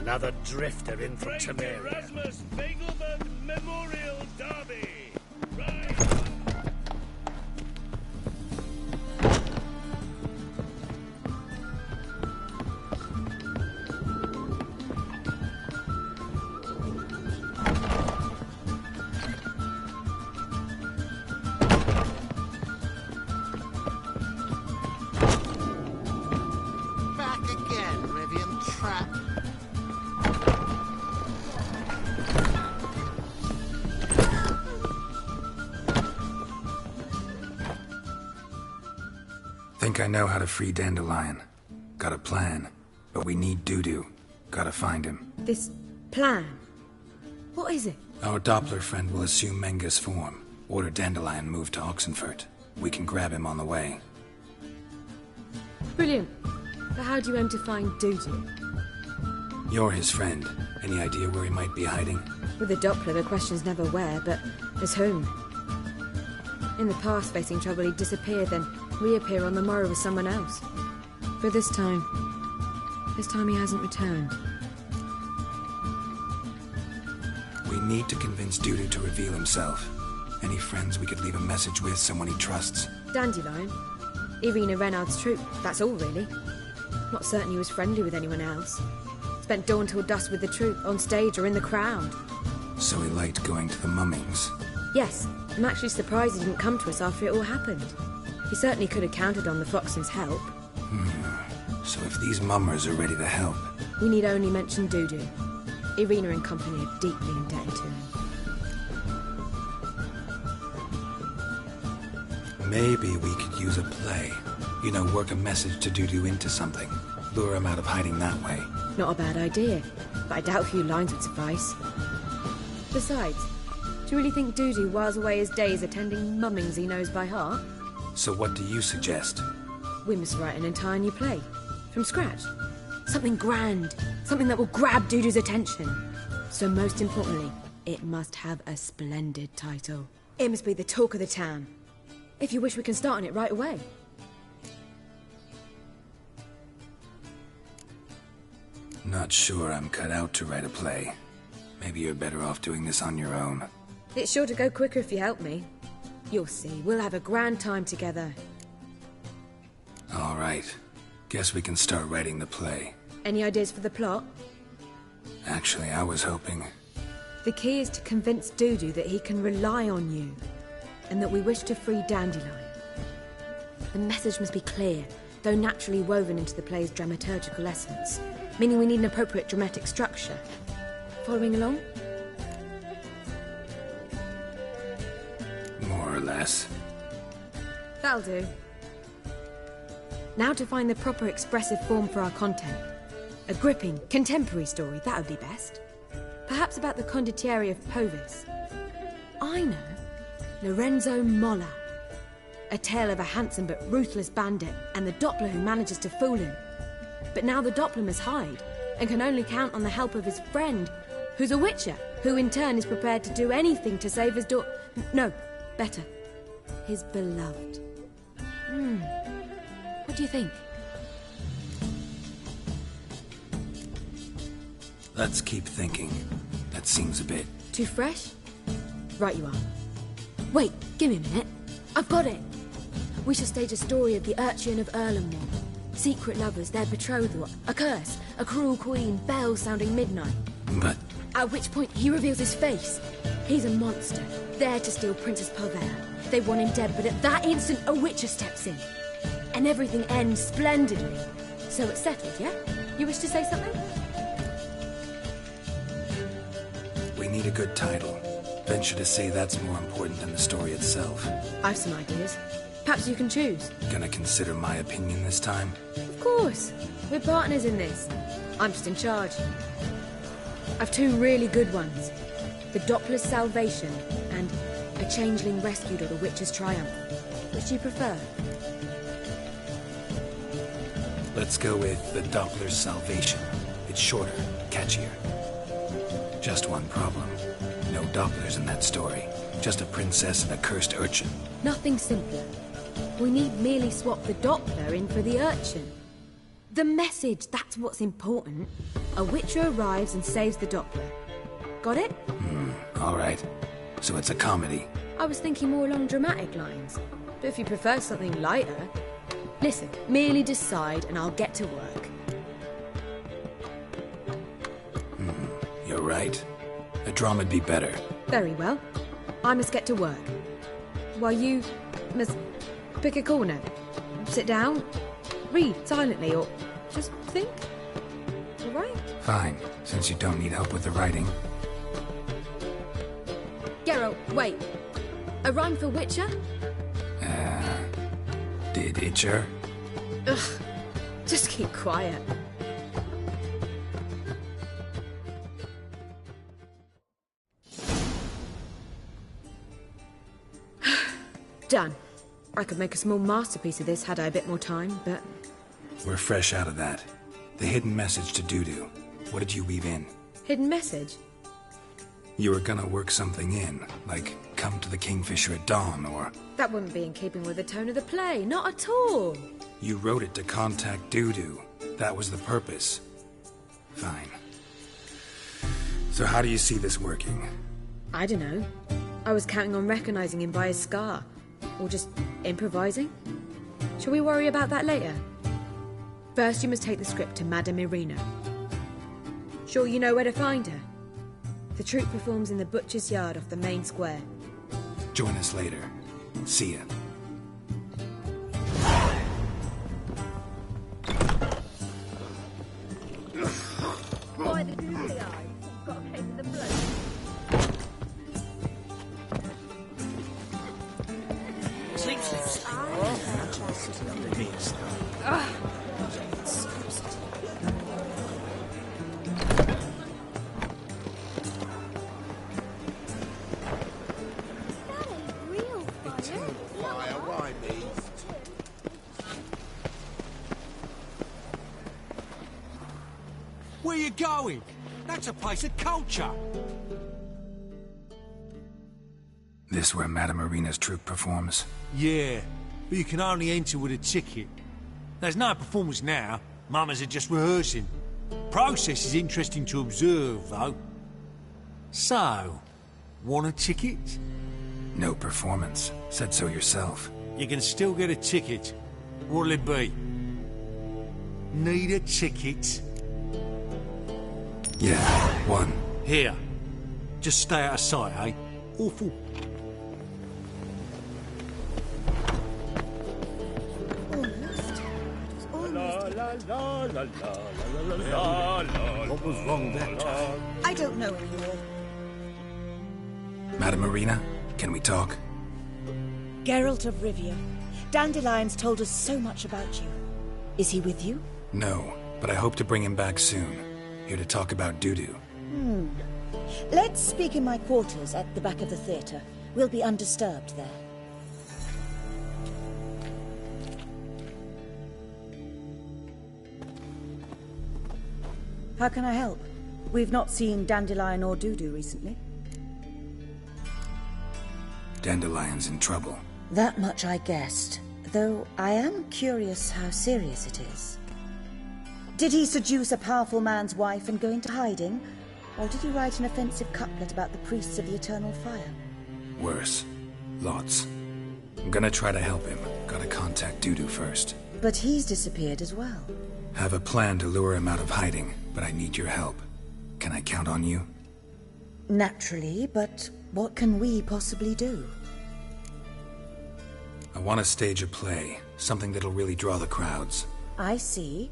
Another drifter in from Temeria. Rasmus Begelman Memorial Derby. Right. Back again, Rivian Trap. Think I know how to free Dandelion. Got a plan. But we need Dudu. Gotta find him. This plan? What is it? Our Doppler friend will assume Menga's form. Order Dandelion moved to Oxenfurt. We can grab him on the way. Brilliant. But how do you aim to find Dudu? You're his friend. Any idea where he might be hiding? With the Doppler, the question's never where, but as whom. In the past, facing trouble, he'd disappear, then reappear on the morrow with someone else. But this time he hasn't returned. We need to convince Dudu to reveal himself. Any friends we could leave a message with, someone he trusts? Dandelion? Irina Renard's troupe, that's all really. Not certain he was friendly with anyone else. Spent dawn till dusk with the troupe, on stage or in the crowd. So he liked going to the mummings. Yes, I'm actually surprised he didn't come to us after it all happened. He certainly could have counted on the Foxen's help. So if these mummers are ready to help... We need only mention Dudu. Irina and company are deeply indebted to him. Maybe we could use a play. You know, work a message to Dudu into something. Lure him out of hiding that way. Not a bad idea, but I doubt a few lines would suffice. Besides, do you really think Dudu whiles away his days attending mummings he knows by heart? So what do you suggest? We must write an entire new play. From scratch. Something grand. Something that will grab Dudu's attention. So most importantly, it must have a splendid title. It must be the talk of the town. If you wish, we can start on it right away. Not sure I'm cut out to write a play. Maybe you're better off doing this on your own. It's sure to go quicker if you help me. You'll see, we'll have a grand time together. All right. Guess we can start writing the play. Any ideas for the plot? Actually, I was hoping... The key is to convince Dudu that he can rely on you, and that we wish to free Dandelion. The message must be clear, though naturally woven into the play's dramaturgical essence, meaning we need an appropriate dramatic structure. Following along? More or less. That'll do. Now to find the proper expressive form for our content. A gripping, contemporary story, that would be best. Perhaps about the condottieri of Povis. I know. Lorenzo Molla. A tale of a handsome but ruthless bandit and the Doppler who manages to fool him. But now the Doppler must hide and can only count on the help of his friend, who's a witcher, who in turn is prepared to do anything to save his No, better. His beloved. What do you think? Let's keep thinking. That seems a bit... Too fresh? Right you are. Wait, give me a minute. I've got it! We shall stage a story of the urchin of Erlenmore. Secret lovers, their betrothal, a curse, a cruel queen, bells sounding midnight. But... At which point he reveals his face. He's a monster, there to steal Princess Pavella. They want him dead, but at that instant a witcher steps in. And everything ends splendidly. So it's settled, yeah? You wish to say something? We need a good title. Venture to say that's more important than the story itself. I've some ideas. Perhaps you can choose. Gonna consider my opinion this time? Of course. We're partners in this. I'm just in charge. I've two really good ones. The Doppler's Salvation and A Changeling Rescued or the Witcher's Triumph. Which do you prefer? Let's go with The Doppler's Salvation. It's shorter, catchier. Just one problem. No Dopplers in that story. Just a princess and a cursed urchin. Nothing simpler. We need merely swap the Doppler in for the urchin. The message, that's what's important. A Witcher arrives and saves the Doppler. Got it? All right. So it's a comedy. I was thinking more along dramatic lines. But if you prefer something lighter... Listen, merely decide and I'll get to work. You're right. A drama'd be better. Very well. I must get to work. While you must pick a corner. Sit down, read silently, or just think. All right? Fine, since you don't need help with the writing. Geralt, wait. A rhyme for Witcher? Did itcher? Ugh. Just keep quiet. Done. I could make a small masterpiece of this had I a bit more time, but... We're fresh out of that. The hidden message to Dudu. What did you weave in? Hidden message? You were gonna work something in, like come to the Kingfisher at dawn, or... That wouldn't be in keeping with the tone of the play, not at all. You wrote it to contact Dudu. That was the purpose. Fine. So how do you see this working? I don't know. I was counting on recognizing him by his scar. Or just improvising? Shall we worry about that later? First, you must take the script to Madame Irina. Sure you know where to find her? The troupe performs in the butcher's yard off the main square. Join us later. See ya. Why the googly eyes? Got a case of the blood. Sleep, sleep, sleep. Where you going? That's a place of culture. This where Madame Irina's troupe performs? Yeah, but you can only enter with a ticket. There's no performance now. Mamas are just rehearsing. Process is interesting to observe, though. So, want a ticket? No performance. Said so yourself. You can still get a ticket. What'll it be? Need a ticket? Yeah, one. Here. Just stay out of sight, eh? Awful. What was wrong that time? I don't know anymore. Madame Irina, can we talk? Geralt of Rivia. Dandelion's told us so much about you. Is he with you? No, but I hope to bring him back soon. Here to talk about Dudu. Let's speak in my quarters at the back of the theatre. We'll be undisturbed there. How can I help? We've not seen Dandelion or Dudu recently. Dandelion's in trouble. That much I guessed, though I am curious how serious it is. Did he seduce a powerful man's wife and go into hiding? Or did he write an offensive couplet about the priests of the eternal fire? Worse. Lots. I'm gonna try to help him. Gotta contact Dudu first. But he's disappeared as well. Have a plan to lure him out of hiding, but I need your help. Can I count on you? Naturally, but what can we possibly do? I want to stage a play. Something that'll really draw the crowds. I see.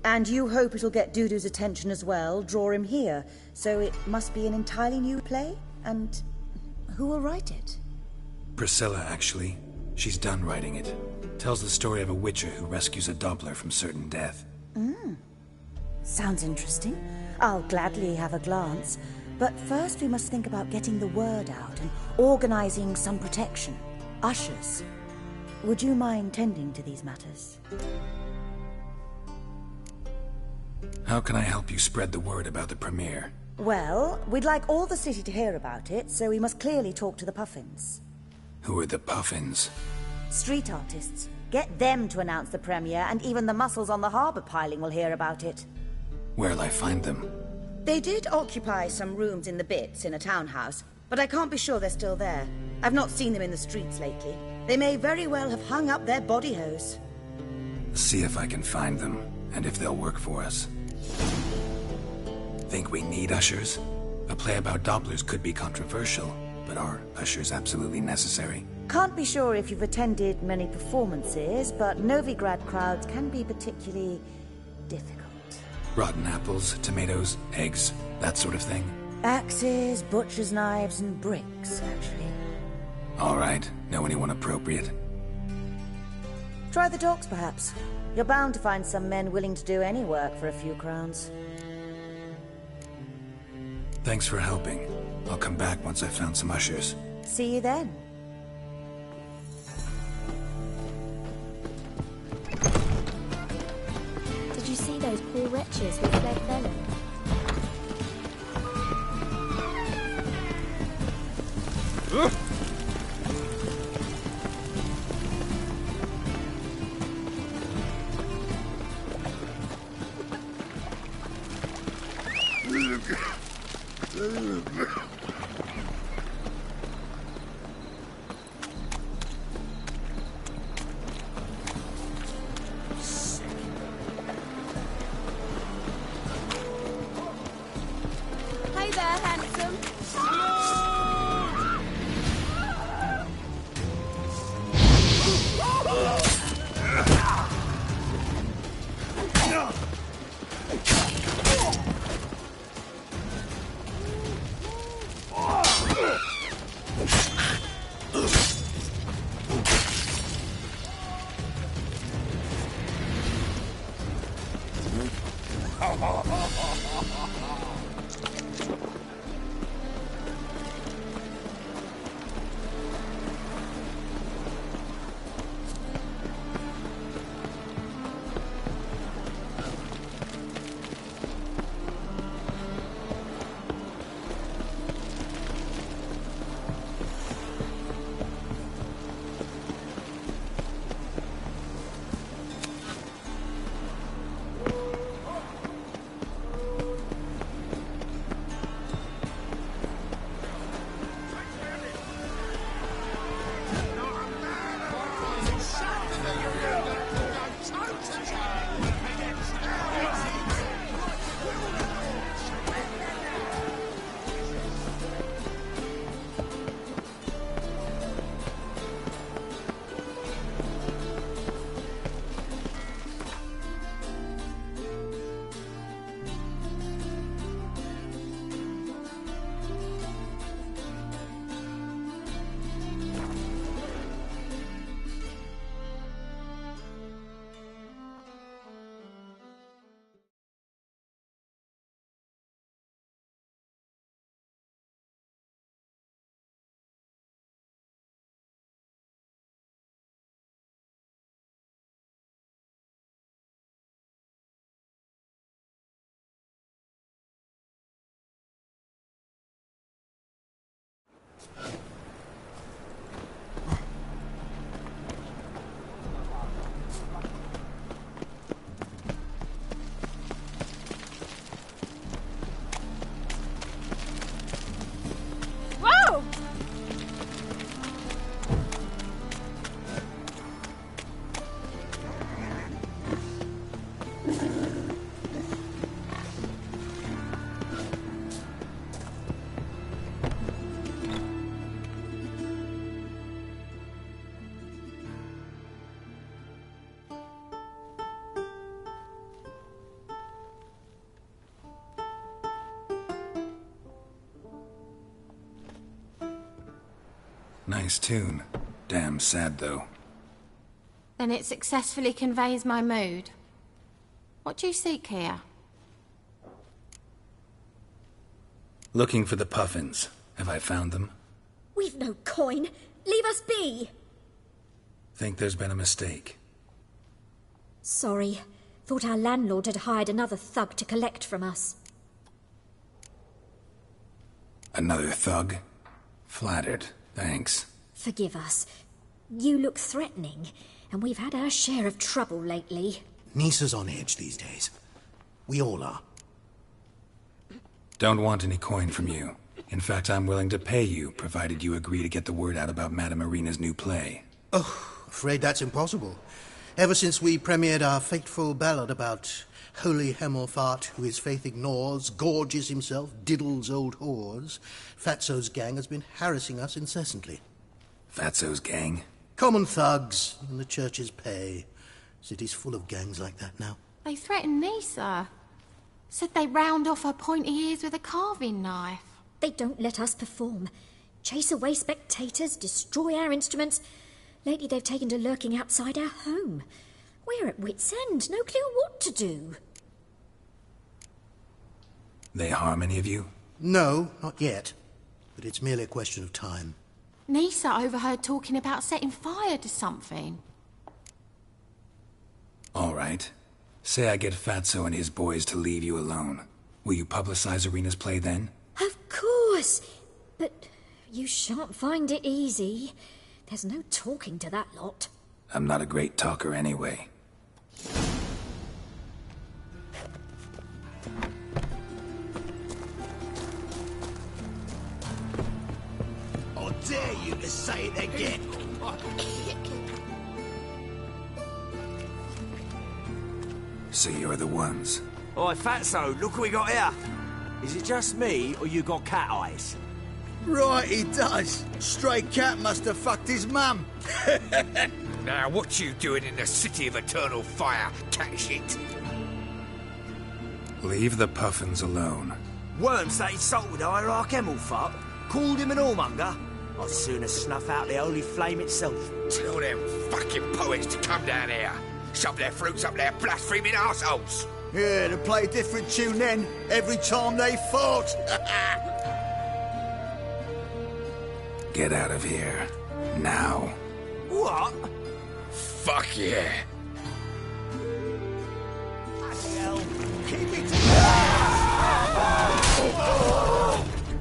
And you hope it'll get Dudu's attention as well, draw him here. So it must be an entirely new play? And who will write it? Priscilla, actually. She's done writing it. Tells the story of a witcher who rescues a Doppler from certain death. Sounds interesting. I'll gladly have a glance. But first we must think about getting the word out and organizing some protection. Ushers. Would you mind tending to these matters? How can I help you spread the word about the premiere? Well, we'd like all the city to hear about it, so we must clearly talk to the Puffins. Who are the Puffins? Street artists. Get them to announce the premiere, and even the mussels on the harbour piling will hear about it. Where'll I find them? They did occupy some rooms in the Bits in a townhouse, but I can't be sure they're still there. I've not seen them in the streets lately. They may very well have hung up their body hose. See if I can find them, and if they'll work for us. Think we need ushers? A play about Dopplers could be controversial, but are ushers absolutely necessary? Can't be sure if you've attended many performances, but Novigrad crowds can be particularly difficult. Rotten apples, tomatoes, eggs, that sort of thing? Axes, butcher's knives, and bricks, actually. All right. Know anyone appropriate? Try the docks, perhaps. You're bound to find some men willing to do any work for a few crowns. Thanks for helping. I'll come back once I've found some ushers. See you then. Did you see those poor wretches with fled venom? Hey there, handsome. Nice tune. Damn sad, though. Then it successfully conveys my mood. What do you seek here? Looking for the puffins. Have I found them? We've no coin. Leave us be. Think there's been a mistake. Sorry. Thought our landlord had hired another thug to collect from us. Another thug? Flattered. Thanks. Forgive us. You look threatening, and we've had our share of trouble lately. Nisa's on edge these days. We all are. Don't want any coin from you. In fact, I'm willing to pay you, provided you agree to get the word out about Madame Irina's new play. Oh, afraid that's impossible. Ever since we premiered our fateful ballad about holy Hemmelfart, who his faith ignores, gorges himself, diddles old whores, Fatso's gang has been harassing us incessantly. Fatso's gang? Common thugs in the church's pay. City's full of gangs like that now. They threatened Nisa. Said they round off her pointy ears with a carving knife. They don't let us perform. Chase away spectators, destroy our instruments. Lately they've taken to lurking outside our home. We're at wit's end, no clue what to do. They harm any of you? No, not yet. But it's merely a question of time. Nisa overheard talking about setting fire to something. All right. Say I get Fatso and his boys to leave you alone. Will you publicize Irina's play then? Of course. But you shan't find it easy. There's no talking to that lot. I'm not a great talker anyway. I dare you to say it again. So you're the ones. Oi, Fatso, look what we got here. Is it just me, or you got cat eyes? Right, he does. Stray cat must have fucked his mum. Now, what you doing in the city of eternal fire, cat shit? Leave the puffins alone. Worms that insulted Hierarch Hemmelfart, called him an whoremonger. I'd sooner snuff out the holy flame itself. Tell them fucking poets to come down here. Shove their fruits up their blaspheming arseholes. Yeah, to play a different tune then, every time they fought. Get out of here. Now. What? Fuck yeah. Bloody hell. Keep it together.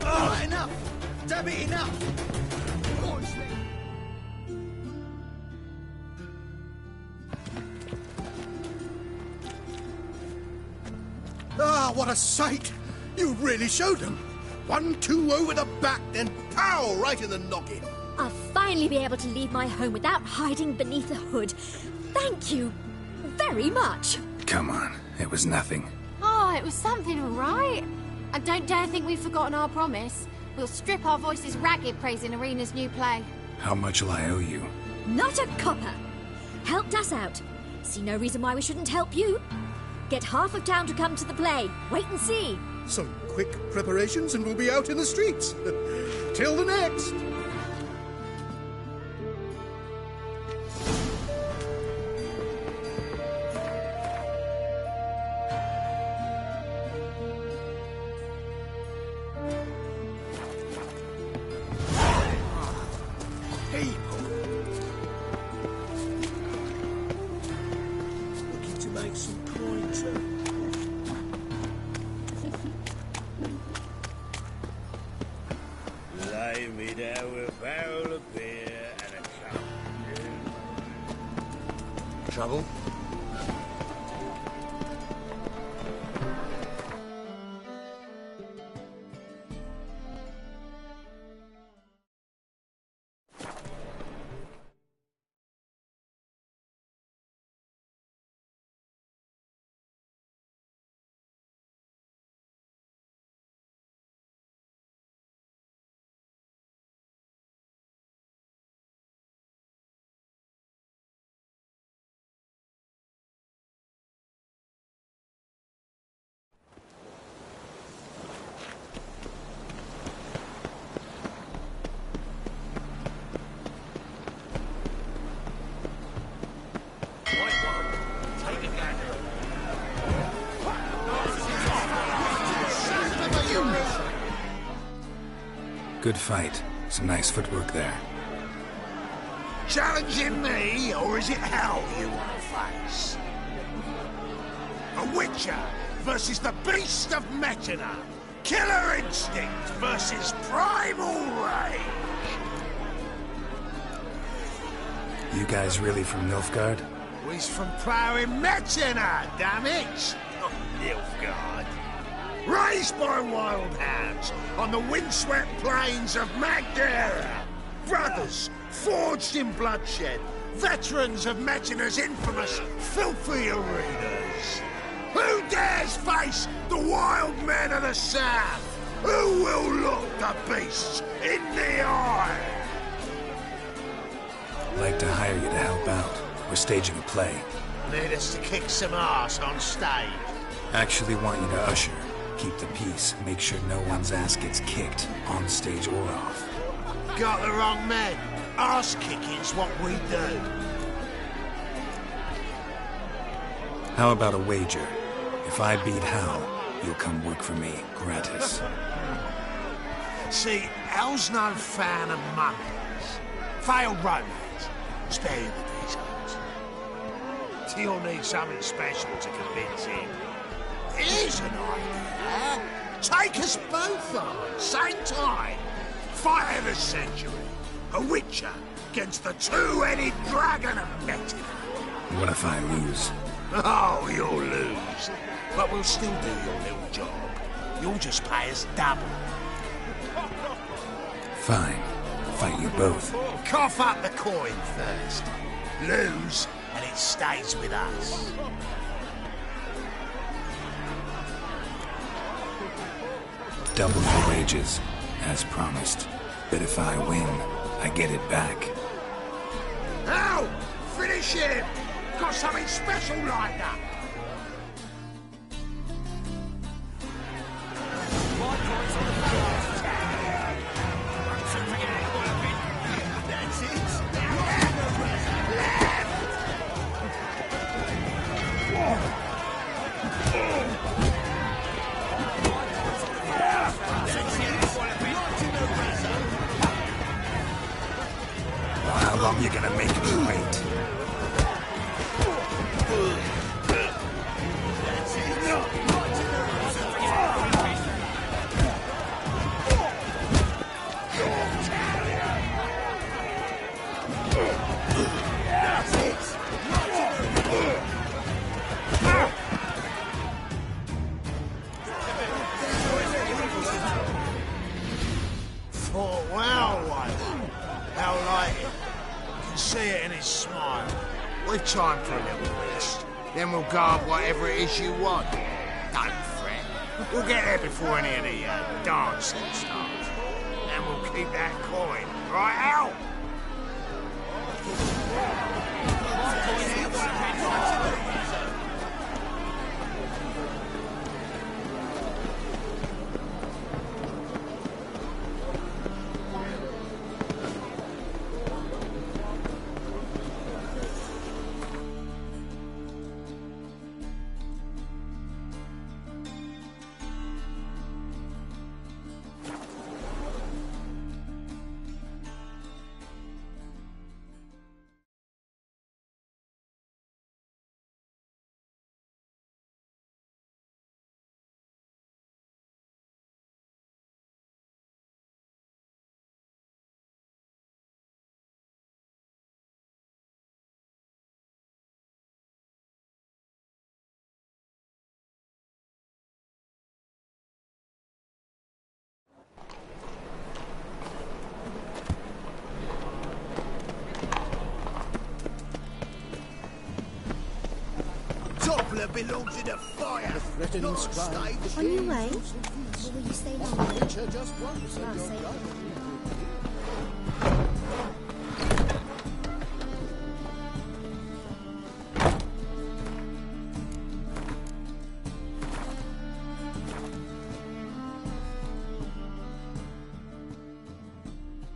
Right, enough. Damn it, enough. Ah, what a sight! You really showed them. 1-2 over the back, then pow! Right in the noggin. I'll finally be able to leave my home without hiding beneath a hood. Thank you very much. Come on, it was nothing. Oh, it was something, all right. And don't dare think we've forgotten our promise. We'll strip our voices ragged praising Irina's new play. How much will I owe you? Not a copper. Helped us out. See no reason why we shouldn't help you. Get half of town to come to the play. Wait and see. Some quick preparations and we'll be out in the streets. Till the next. Lay me down with a barrel of beer and a cup. Trouble? Good fight. Some nice footwork there. Challenging me, or is it hell you want to face? A Witcher versus the Beast of Metina. Killer instinct versus primal rage. You guys really from Nilfgaard? He's from Prowling Metina, damn it! Not Nilfgaard. raised by wild hounds on the windswept plains of Magdera. Brothers forged in bloodshed, veterans of Metina's infamous filthy arenas. Who dares face the wild men of the south? Who will look the beasts in the eye? I'd like to hire you to help out. We're staging a play. Need us to kick some ass on stage. Actually want you to usher, keep the peace, make sure no one's ass gets kicked, on stage or off. Got the wrong man. Ass kicking's what we do. How about a wager? If I beat Hal, you'll come work for me, gratis. See, Hal's no fan of monkeys. Failed romance. Spare you the details. You'll need something special to convince him. Here's an idea. Take us both on, same time. Fight of the century. A witcher against the two-headed dragon of Metina. What if I lose? Oh, you'll lose. But we'll still do your little job. You'll just pay us double. Fine. Fight you both. Cough up the coin first. Lose, and it stays with us. Double your wages, as promised. But if I win, I get it back. Now, finish him! Got something special lined up. That's it. How long you gonna make me wait? We've time for a little rest. Then we'll guard whatever it is you want. Don't fret. We'll get there before any of the dancing starts. And we'll keep that coin. Right, Al? Doppler belongs in a fire, not on stage. On your way? Or will you stay longer? Witcher just once, and I'll you're say done.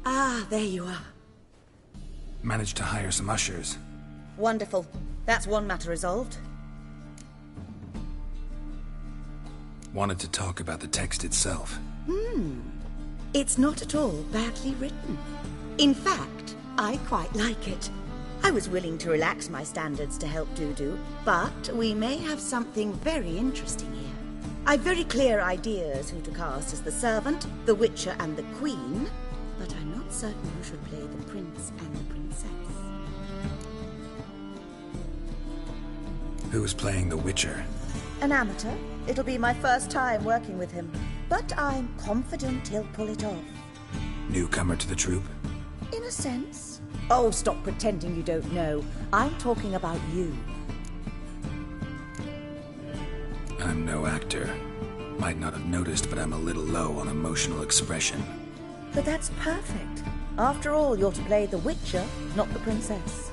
Ah, there you are. Managed to hire some ushers. Wonderful. That's one matter resolved. Wanted to talk about the text itself. It's not at all badly written. In fact, I quite like it. I was willing to relax my standards to help Dudu, but we may have something very interesting here. I've very clear ideas who to cast as the servant, the witcher, and the queen, but I'm not certain who should play the prince and the princess. Who's playing the Witcher? An amateur. It'll be my first time working with him, but I'm confident he'll pull it off. Newcomer to the troupe? In a sense. Oh, stop pretending you don't know. I'm talking about you. I'm no actor. Might not have noticed, but I'm a little low on emotional expression. But that's perfect. After all, you're to play the Witcher, not the princess.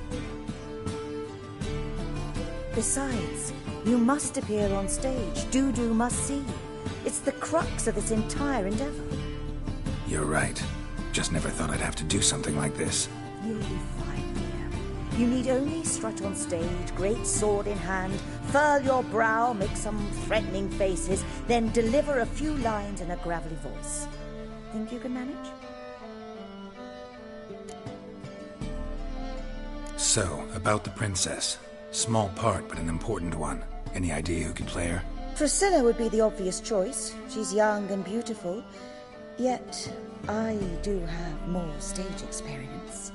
Besides, you must appear on stage. Dudu must see you. It's the crux of this entire endeavor. You're right. Just never thought I'd have to do something like this. You'll be fine here. You need only strut on stage, great sword in hand, furl your brow, make some threatening faces, then deliver a few lines in a gravelly voice. Think you can manage? So, about the princess. Small part, but an important one. Any idea who could play her? Priscilla would be the obvious choice. She's young and beautiful. Yet, I do have more stage experience.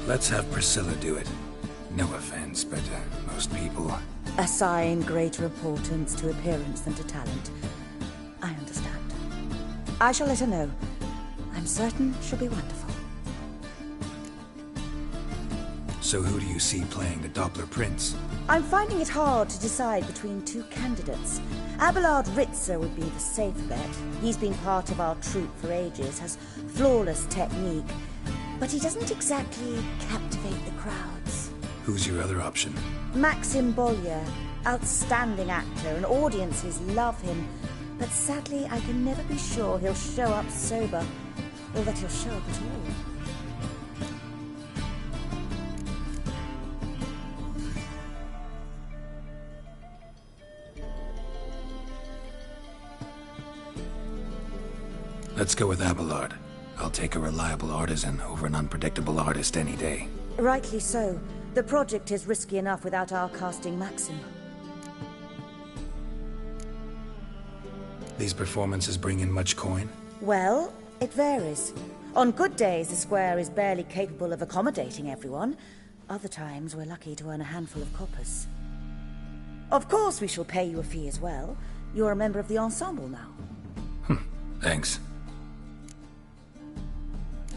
Let's have Priscilla do it. No offense, but most people... Assign greater importance to appearance than to talent. I understand. I shall let her know. I'm certain she'll be wonderful. So who do you see playing the Doppler Prince? I'm finding it hard to decide between two candidates. Abelard Ritzer would be the safe bet. He's been part of our troupe for ages, has flawless technique, but he doesn't exactly captivate the crowds. Who's your other option? Maxim Bollier, outstanding actor, and audiences love him. But sadly, I can never be sure he'll show up sober, or that he'll show up at all. Let's go with Abelard. I'll take a reliable artisan over an unpredictable artist any day. Rightly so. The project is risky enough without our casting Maxim. These performances bring in much coin? Well, it varies. On good days, the square is barely capable of accommodating everyone. Other times, we're lucky to earn a handful of coppers. Of course, we shall pay you a fee as well. You're a member of the ensemble now. Thanks.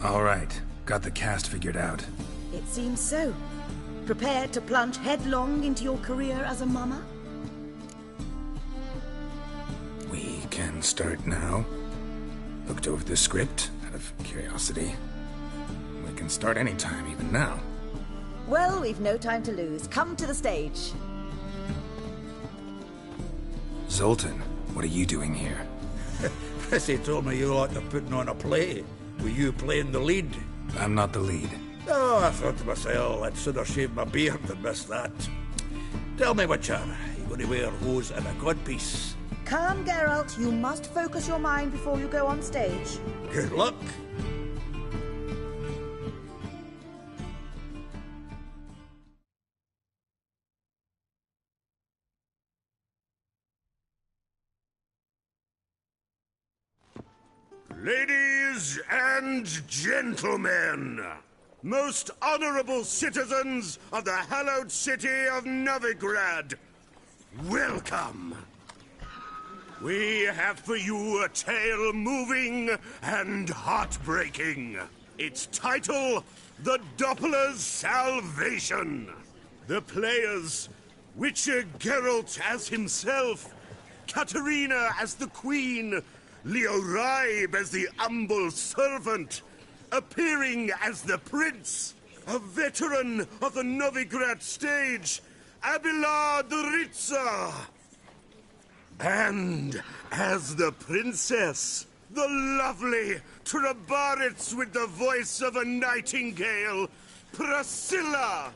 All right, got the cast figured out. It seems so. Prepared to plunge headlong into your career as a mama? We can start now. Looked over the script, out of curiosity. We can start anytime, even now. Well, we've no time to lose. Come to the stage. Zoltan, what are you doing here? Prissy told me you ought to putting on a play. Were you playing the lead? I'm not the lead. Oh, I thought to myself, I'd sooner shave my beard than miss that. Tell me, Witcher, you going to wear hose and a godpiece? Come, Geralt. You must focus your mind before you go on stage. Good luck. Ladies and gentlemen, most honorable citizens of the hallowed city of Novigrad, welcome. We have for you a tale moving and heartbreaking. Its title, The Doppler's Salvation. The players, Witcher Geralt as himself, Katerina as the Queen, Leo Raib as the humble servant, appearing as the Prince, a veteran of the Novigrad stage, Abelard Ritzer. And as the Princess, the lovely Trabaritz with the voice of a nightingale, Priscilla.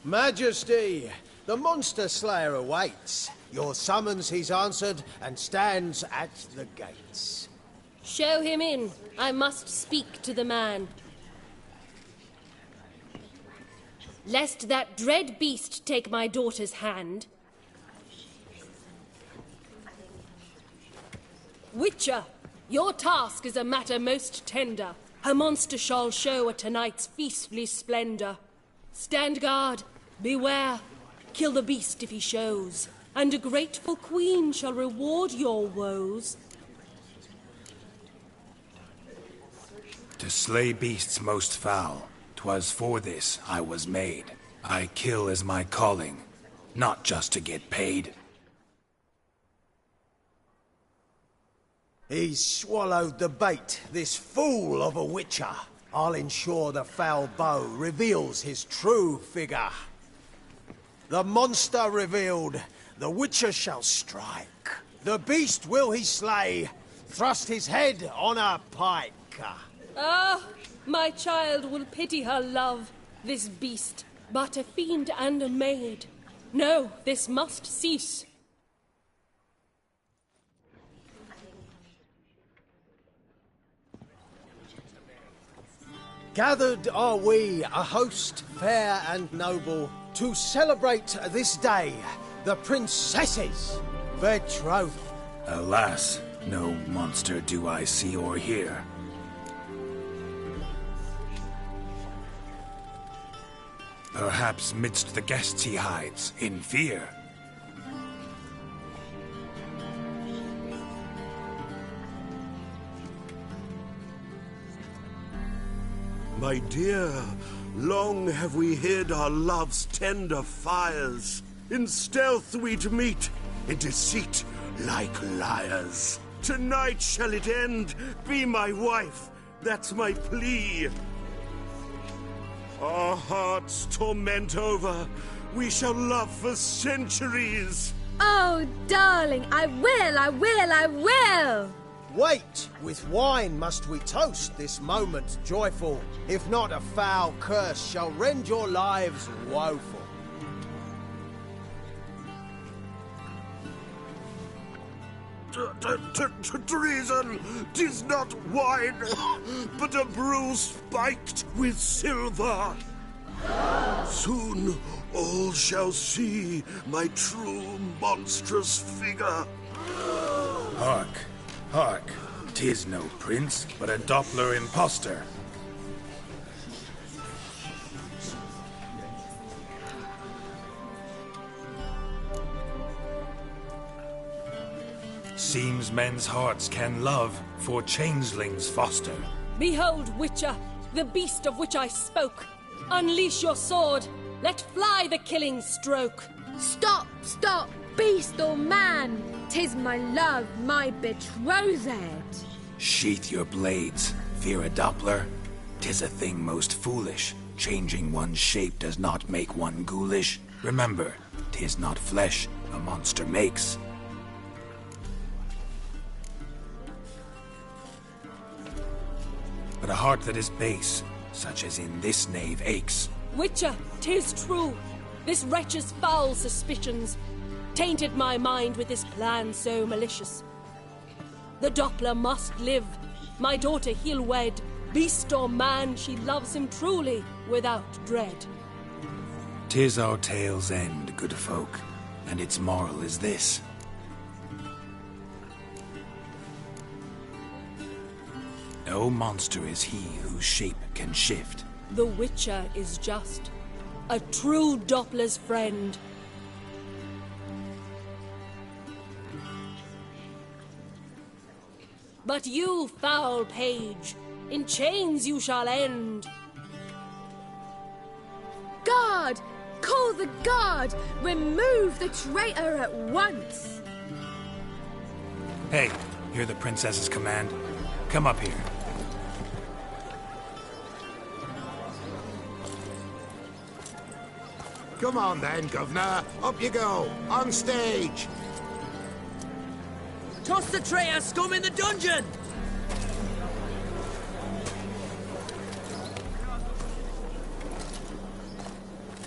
Majesty, the monster slayer awaits. Your summons he's answered and stands at the gates. Show him in. I must speak to the man. Lest that dread beast take my daughter's hand. Witcher, your task is a matter most tender. Her monster shall show at tonight's feastly splendor. Stand guard, beware, kill the beast if he shows, and a grateful queen shall reward your woes. To slay beasts most foul, 'twas for this I was made. I kill as my calling, not just to get paid. He's swallowed the bait, this fool of a witcher. I'll ensure the foul bow reveals his true figure. The monster revealed, the witcher shall strike. The beast will he slay, thrust his head on a pike. Ah, my child will pity her love, this beast, but a fiend and a maid. No, this must cease. Gathered are we, a host fair and noble, to celebrate this day, the princess's betrothal. Alas, no monster do I see or hear. Perhaps midst the guests he hides, in fear. My dear, long have we hid our love's tender fires. In stealth we'd meet, in deceit like liars. Tonight shall it end, be my wife, that's my plea. Our hearts torment over, we shall love for centuries. Oh, darling, I will! Wait, with wine must we toast this moment joyful. If not, a foul curse shall rend your lives woeful. Treason! 'Tis not wine, but a brew spiked with silver. Soon all shall see my true monstrous figure. Hark, hark, 'tis no prince, but a Doppler impostor. Seems men's hearts can love, for changelings foster. Behold, Witcher, the beast of which I spoke. Unleash your sword. Let fly the killing stroke. Stop, stop, beast or man. 'Tis my love, my betrothed. Sheath your blades. Fear a Doppler? 'Tis a thing most foolish. Changing one's shape does not make one ghoulish. Remember, 'tis not flesh a monster makes. But a heart that is base, such as in this knave aches. Witcher, 'tis true. This wretch's foul suspicions tainted my mind with this plan so malicious. The Doppler must live. My daughter he'll wed. Beast or man, she loves him truly, without dread. 'Tis our tale's end, good folk, and its moral is this. No monster is he whose shape can shift. The Witcher is just a true Doppler's friend. But you, foul page, in chains you shall end. Guard! Call the guard! Remove the traitor at once! Hey, hear the princess's command? Come up here. Come on then, Governor. Up you go. On stage. Toss the traitor scum in the dungeon!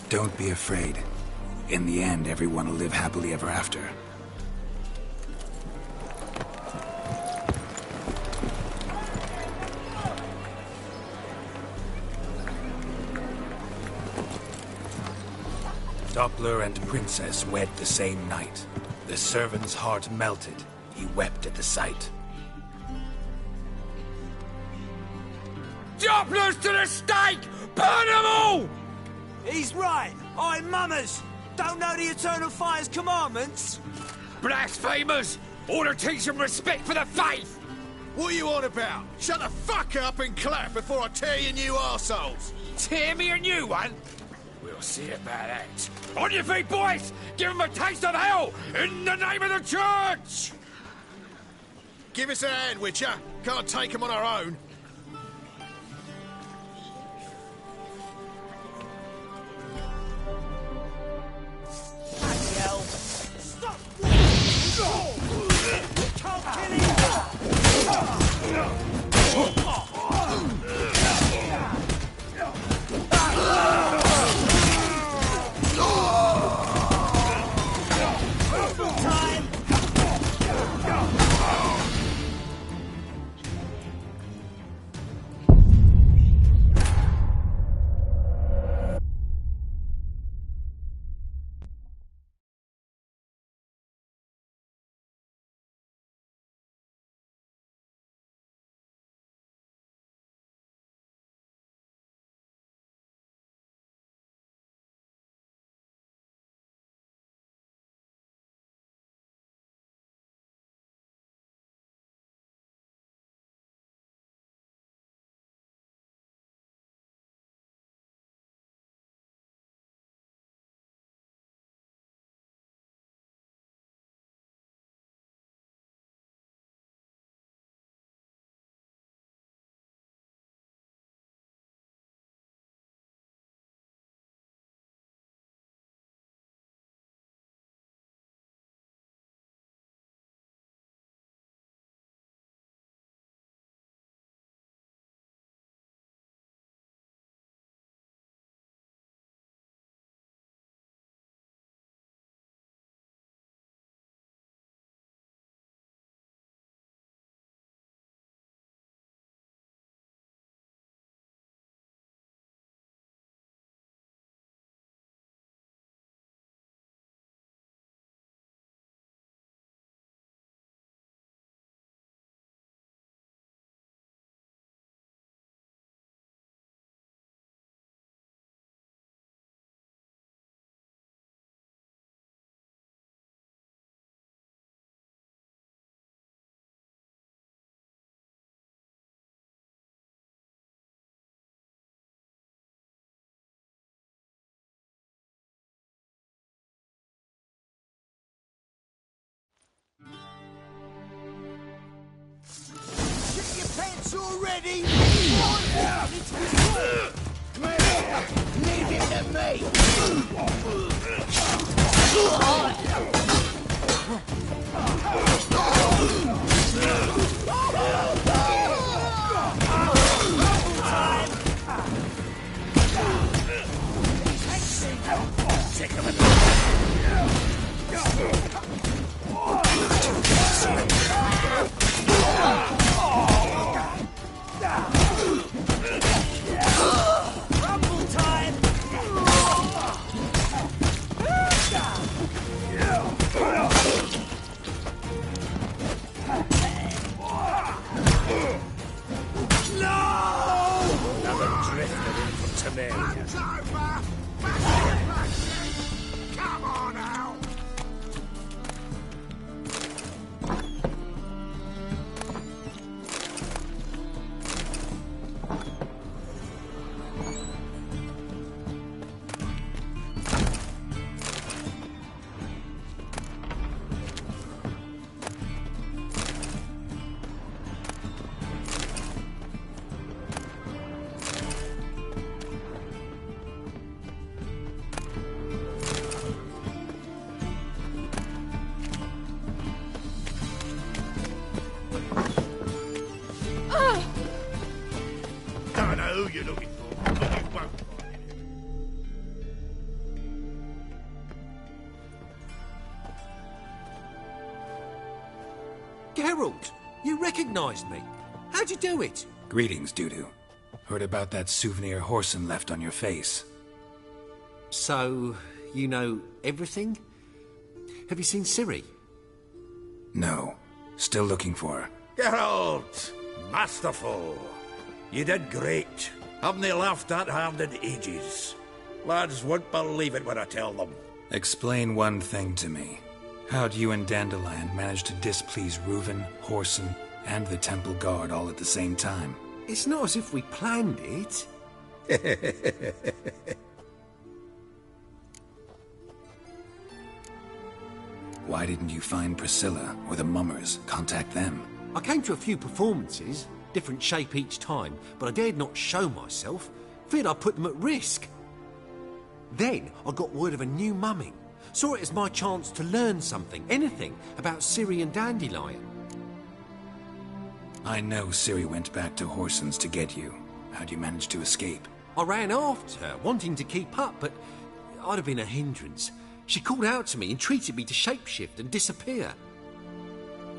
Don't be afraid. In the end, everyone will live happily ever after. Doppler and Princess wed the same night. The servant's heart melted. He wept at the sight. Dopplers to the stake! Burn them all! He's right. I'm mummers. Don't know the Eternal Fire's commandments. Blasphemers! Order teach them respect for the faith! What are you on about? Shut the fuck up and clap before I tear you new arseholes! Tear me a new one? We'll see about that. On your feet, boys! Give them a taste of hell in the name of the church! Give us a hand, Witcher. Can't take them on our own. Stop! Can't kill him! Pants already? Leave it to me! Come on now! Don't know who you're looking for, but you won't find it. Geralt, you recognized me. How'd you do it? Greetings, Dudu. Heard about that souvenir Whoreson left on your face. So, you know everything? Have you seen Ciri? No. Still looking for her. Geralt! Masterful! You did great. Haven't they laughed that hard in ages? Lads won't believe it when I tell them. Explain one thing to me. How'd you and Dandelion manage to displease Reuven, Whoreson, and the Temple Guard all at the same time? It's not as if we planned it. Why didn't you find Priscilla or the Mummers? Contact them. I came to a few performances, different shape each time, but I dared not show myself. Feared I'd put them at risk. Then I got word of a new mumming. Saw it as my chance to learn something, anything, about Ciri and Dandelion. I know Ciri went back to Whoreson's to get you. How'd you manage to escape? I ran after her, wanting to keep up, but I'd have been a hindrance. She called out to me, entreated me to shapeshift and disappear.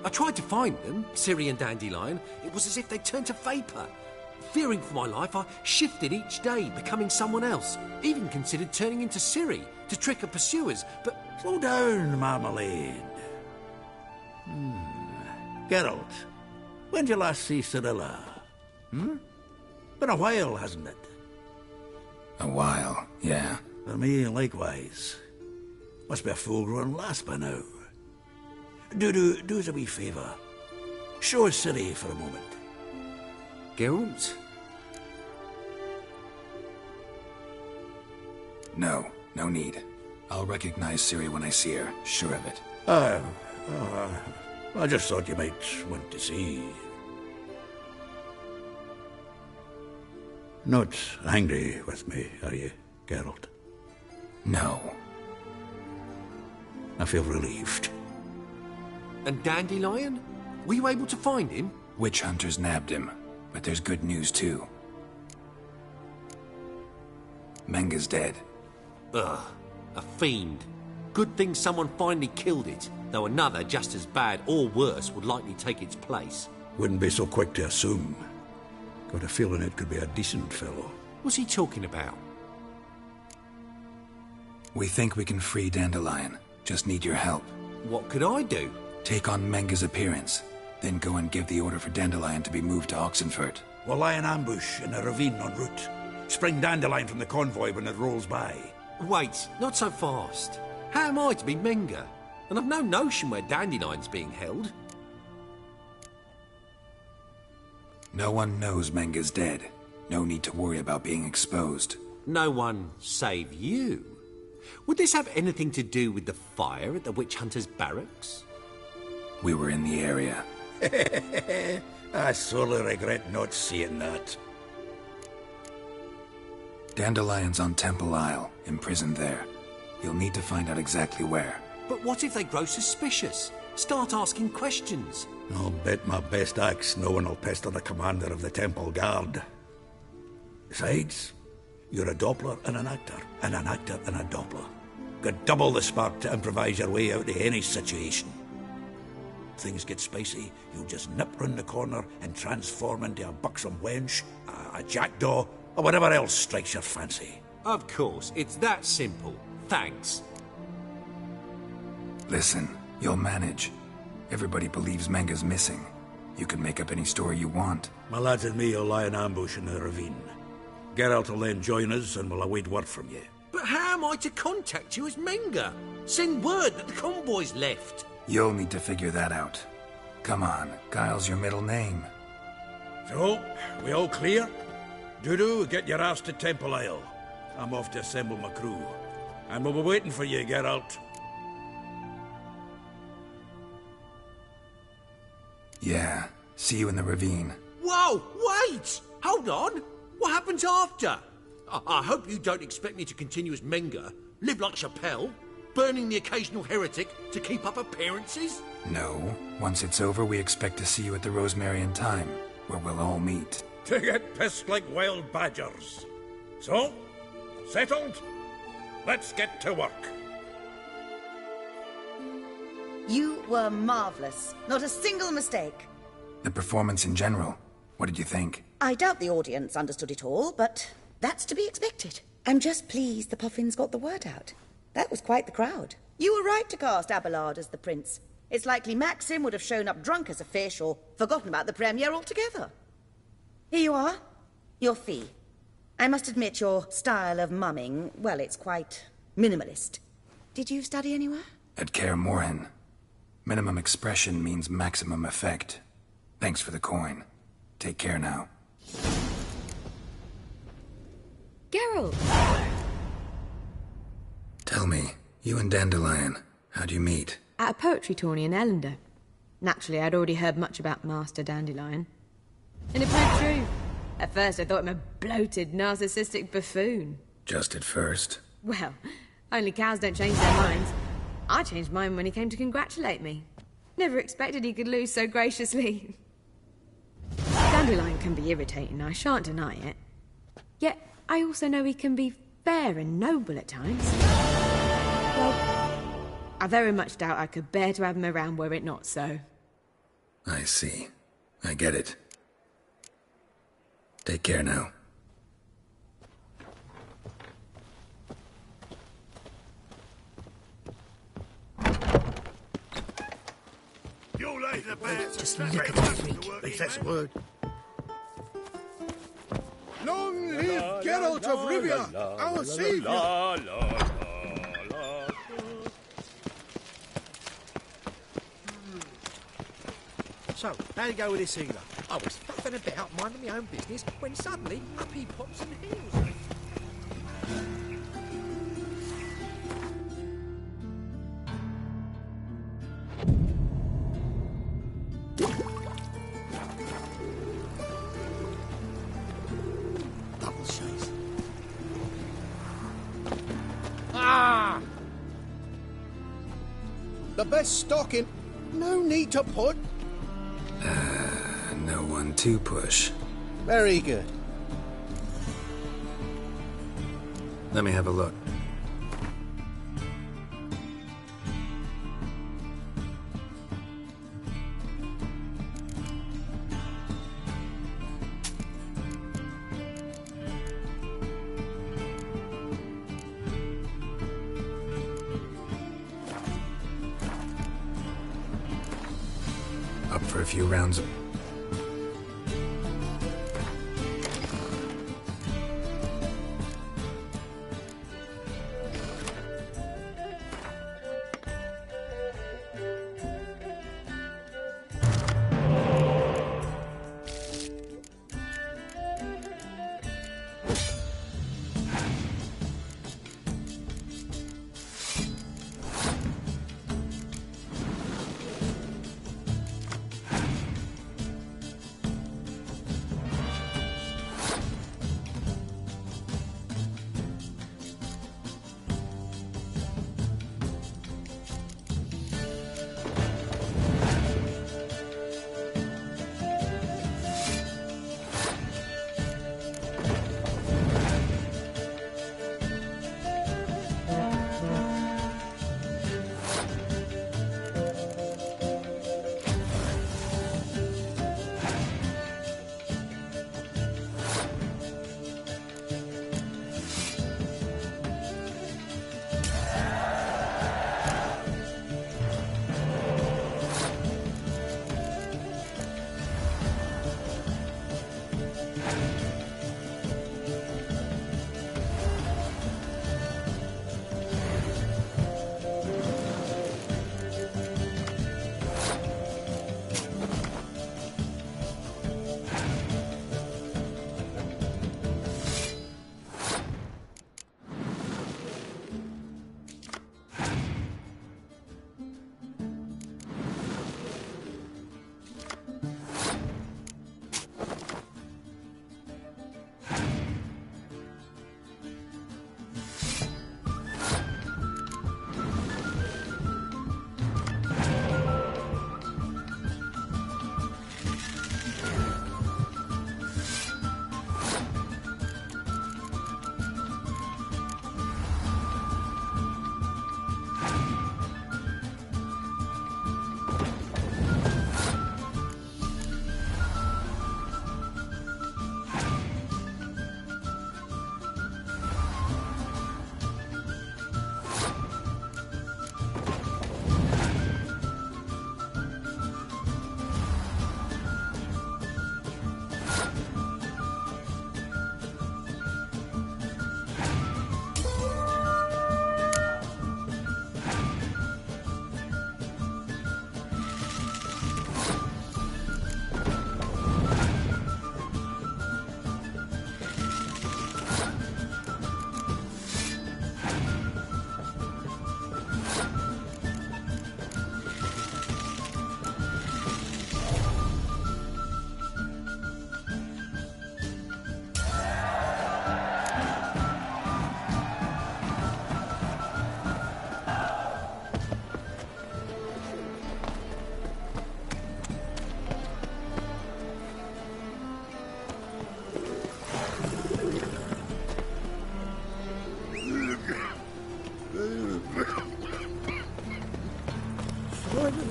I tried to find them, Ciri and Dandelion. It was as if they turned to vapour. Fearing for my life, I shifted each day, becoming someone else. Even considered turning into Ciri to trick her pursuers, but... Slow down, Marmalade. Geralt, when did you last see Cirilla? Been a while, hasn't it? A while, yeah. For me, likewise. Must be a full-grown lass by now. Do us a wee favour. Show us Ciri for a moment. Geralt? No need. I'll recognize Ciri when I see her, sure of it. I just thought you might want to see. Not angry with me, are you, Geralt? No. I feel relieved. And Dandelion? Were you able to find him? Witch hunters nabbed him, but there's good news too. Menga's dead. Ugh, a fiend. Good thing someone finally killed it, though another just as bad or worse would likely take its place. Wouldn't be so quick to assume. Got a feeling it could be a decent fellow. What's he talking about? We think we can free Dandelion. Just need your help. What could I do? Take on Menga's appearance, then go and give the order for Dandelion to be moved to Oxenfurt. We'll lie in ambush in a ravine en route. Spring Dandelion from the convoy when it rolls by. Wait, not so fast. How am I to be Menga? And I've no notion where Dandelion's being held. No one knows Menga's dead. No need to worry about being exposed. No one save you. Would this have anything to do with the fire at the witch hunter's barracks? We were in the area. I sorely regret not seeing that. Dandelion's on Temple Isle, imprisoned there. You'll need to find out exactly where. But what if they grow suspicious? Start asking questions? I'll bet my best axe no one will pester the commander of the Temple Guard. Besides, you're a Doppler and an actor and a Doppler. Got double the spark to improvise your way out of any situation. Things get spicy, you'll just nip round the corner and transform into a buxom wench, a jackdaw, or whatever else strikes your fancy. Of course, it's that simple. Thanks. Listen, you'll manage. Everybody believes Menga's missing. You can make up any story you want. My lads and me will lie in ambush in the ravine. Geralt will then join us and we'll await word from you. But how am I to contact you as Menga? Send word that the convoy's left. You'll need to figure that out. Come on, Guile's your middle name. So, we all clear? Dudu, get your ass to Temple Isle. I'm off to assemble my crew. And we'll be waiting for you, Geralt. Yeah, see you in the ravine. Whoa, wait! Hold on! What happens after? I hope you don't expect me to continue as Menga, live like Chappelle, burning the occasional heretic to keep up appearances? No. Once it's over, we expect to see you at the Rosemary in Time, where we'll all meet. To get pissed like wild badgers. So, settled? Let's get to work. You were marvellous. Not a single mistake. The performance in general, what did you think? I doubt the audience understood it all, but that's to be expected. I'm just pleased the Puffins got the word out. That was quite the crowd. You were right to cast Abelard as the prince. It's likely Maxim would have shown up drunk as a fish or forgotten about the premiere altogether. Here you are. Your fee. I must admit your style of mumming, well, it's quite minimalist. Did you study anywhere? At Kaer Morhen. Minimum expression means maximum effect. Thanks for the coin. Take care now. Geralt! Tell me, you and Dandelion, how'd you meet? At a poetry tourney in Ellender. Naturally, I'd already heard much about Master Dandelion. And it proved true. At first, I thought him a bloated, narcissistic buffoon. Just at first? Well, only cows don't change their minds. I changed mine when he came to congratulate me. Never expected he could lose so graciously. Dandelion can be irritating, I shan't deny it. Yet, I also know he can be fair and noble at times. Well, I very much doubt I could bear to have him around were it not so. I see. I get it. Take care now. You're late about Just look at that freak. At least that's a word. Long live Geralt of Rivia, our savior! So, how'd you go with this healer? I was faffing about, minding my own business, when suddenly, up he pops and heals me. Double shades. Ah! The best stock in... No need to put... No one to push. Very good. Let me have a look. Up for a few rounds of...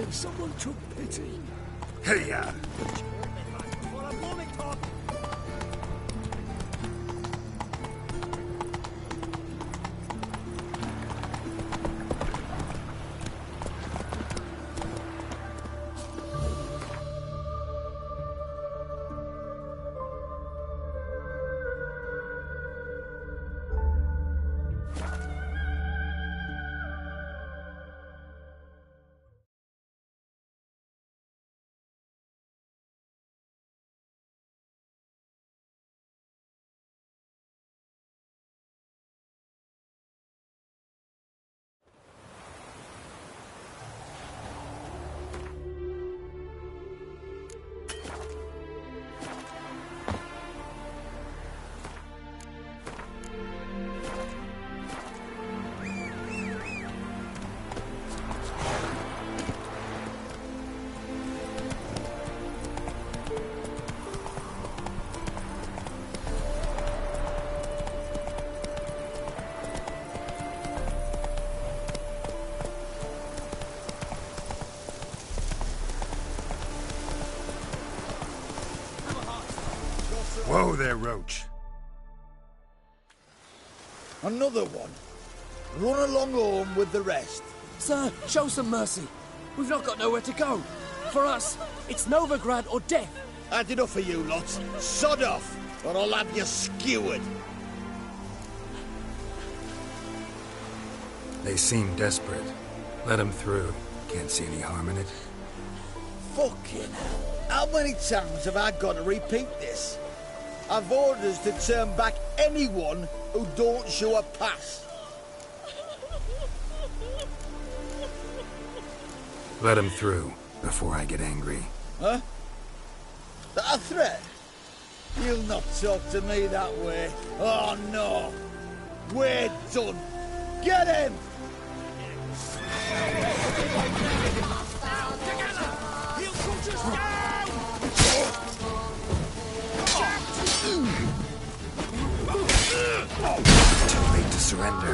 like someone took pity. Here you are. Whoa there, Roach. Another one. Run along home with the rest. Sir, show some mercy. We've not got nowhere to go. For us, it's Novigrad or death. Had enough of you lots. Sod off, or I'll have you skewered. They seem desperate. Let them through. Can't see any harm in it. Fucking hell. How many times have I got to repeat this? I've orders to turn back anyone who don't show a pass. Let them through before I get angry. Huh? That a threat? You'll not talk to me that way. Oh no. We're done. Get him! He'll put us down! Too late to surrender.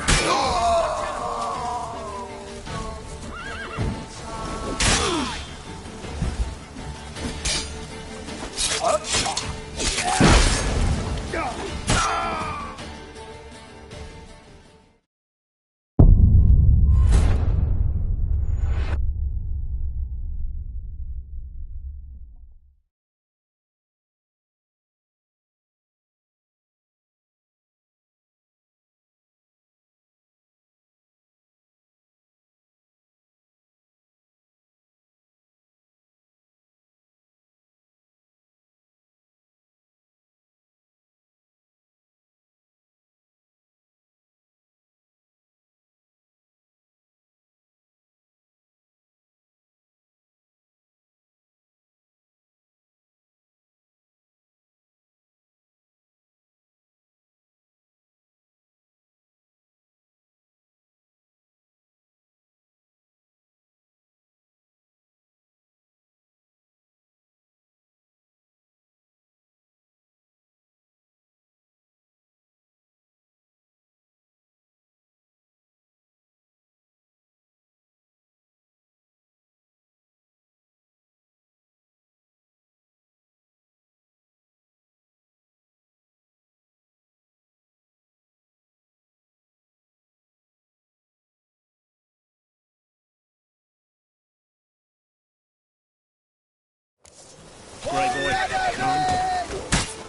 Great boy.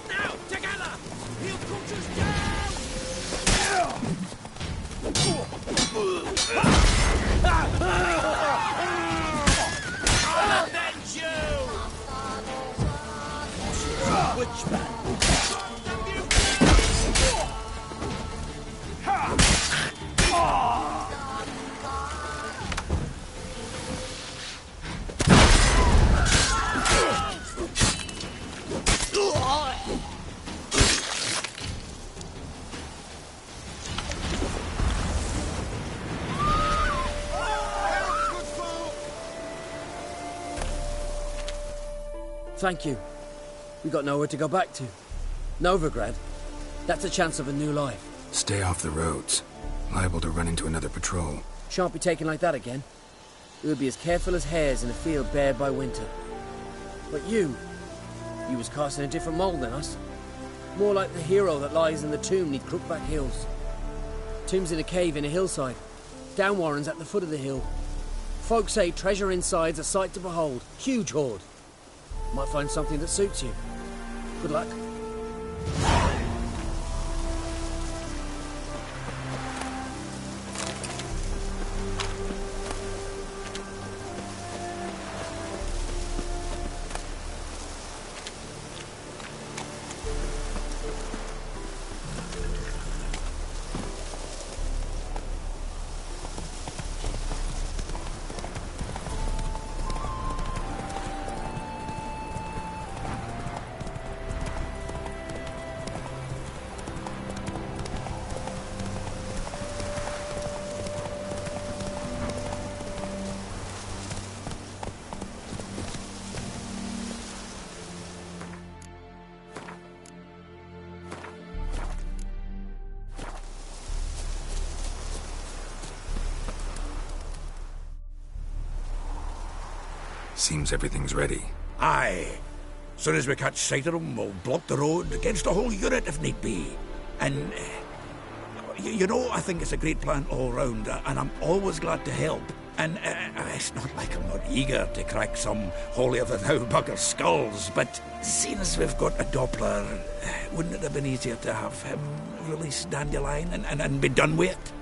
Now, together! He'll put us down! I'll avenge you! Which man? Thank you. We got nowhere to go back to. Novigrad, that's a chance of a new life. Stay off the roads. Liable to run into another patrol. Shan't be taken like that again. We would be as careful as hares in a field bared by winter. But you was cast in a different mould than us. More like the hero that lies in the tomb neath Crookback Hills. Tomb's in a cave in a hillside. Down Warren's at the foot of the hill. Folk say treasure inside's a sight to behold. Huge hoard. Might find something that suits you. Good luck. Seems everything's ready. Aye. Soon as we catch sight of them, we'll block the road against a whole unit if need be. And, you know, I think it's a great plan all round, and I'm always glad to help. And it's not like I'm not eager to crack some holier-than-thou bugger's skulls, but seeing as we've got a Doppler, wouldn't it have been easier to have him release Dandelion and be done with it?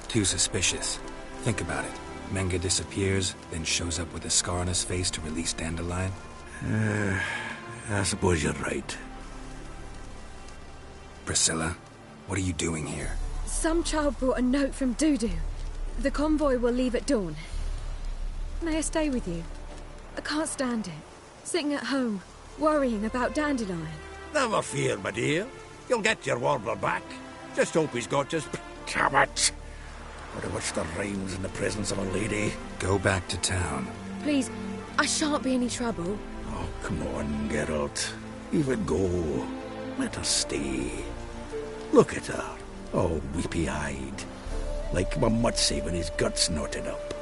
Too suspicious. Think about it. Menga disappears, then shows up with a scar on his face to release Dandelion. I suppose you're right. Priscilla, what are you doing here? Some child brought a note from Dudu. The convoy will leave at dawn. May I stay with you? I can't stand it. Sitting at home, worrying about Dandelion. Never fear, my dear. You'll get your warbler back. Just hope he's got just... Damn it! Would have watched the rhymes in the presence of a lady. Go back to town. Please, I shan't be any trouble. Oh, come on, Geralt. Even go. Let her stay. Look at her. Oh, weepy-eyed. Like Mamutsi when his guts knotted up.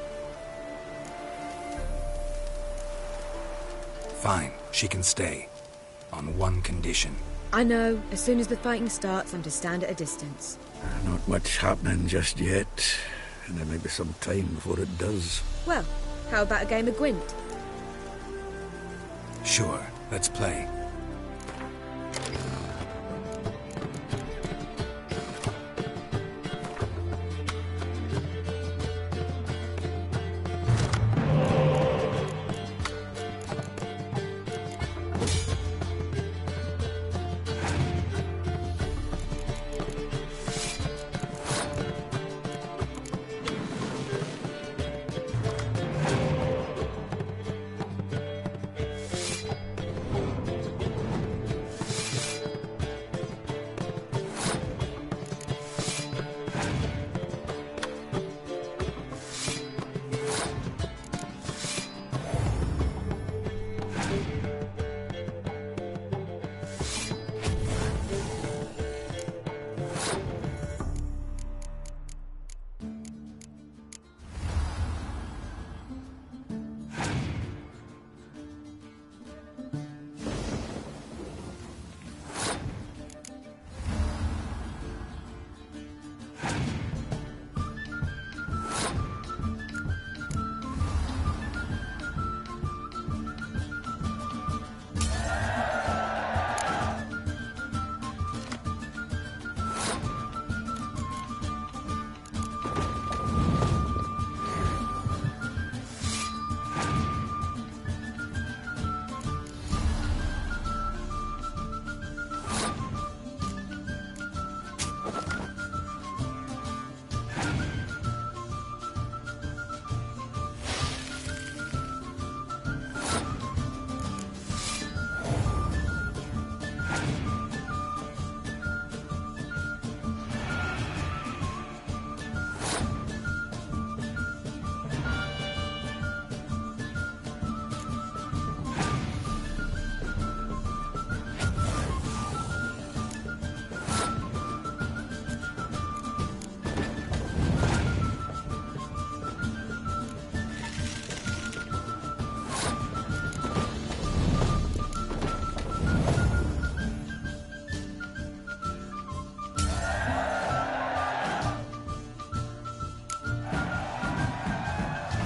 Fine, she can stay. On one condition. I know. As soon as the fighting starts, I'm to stand at a distance. Not much happening just yet. And there may be some time before it does. Well, how about a game of Gwent? Sure, let's play.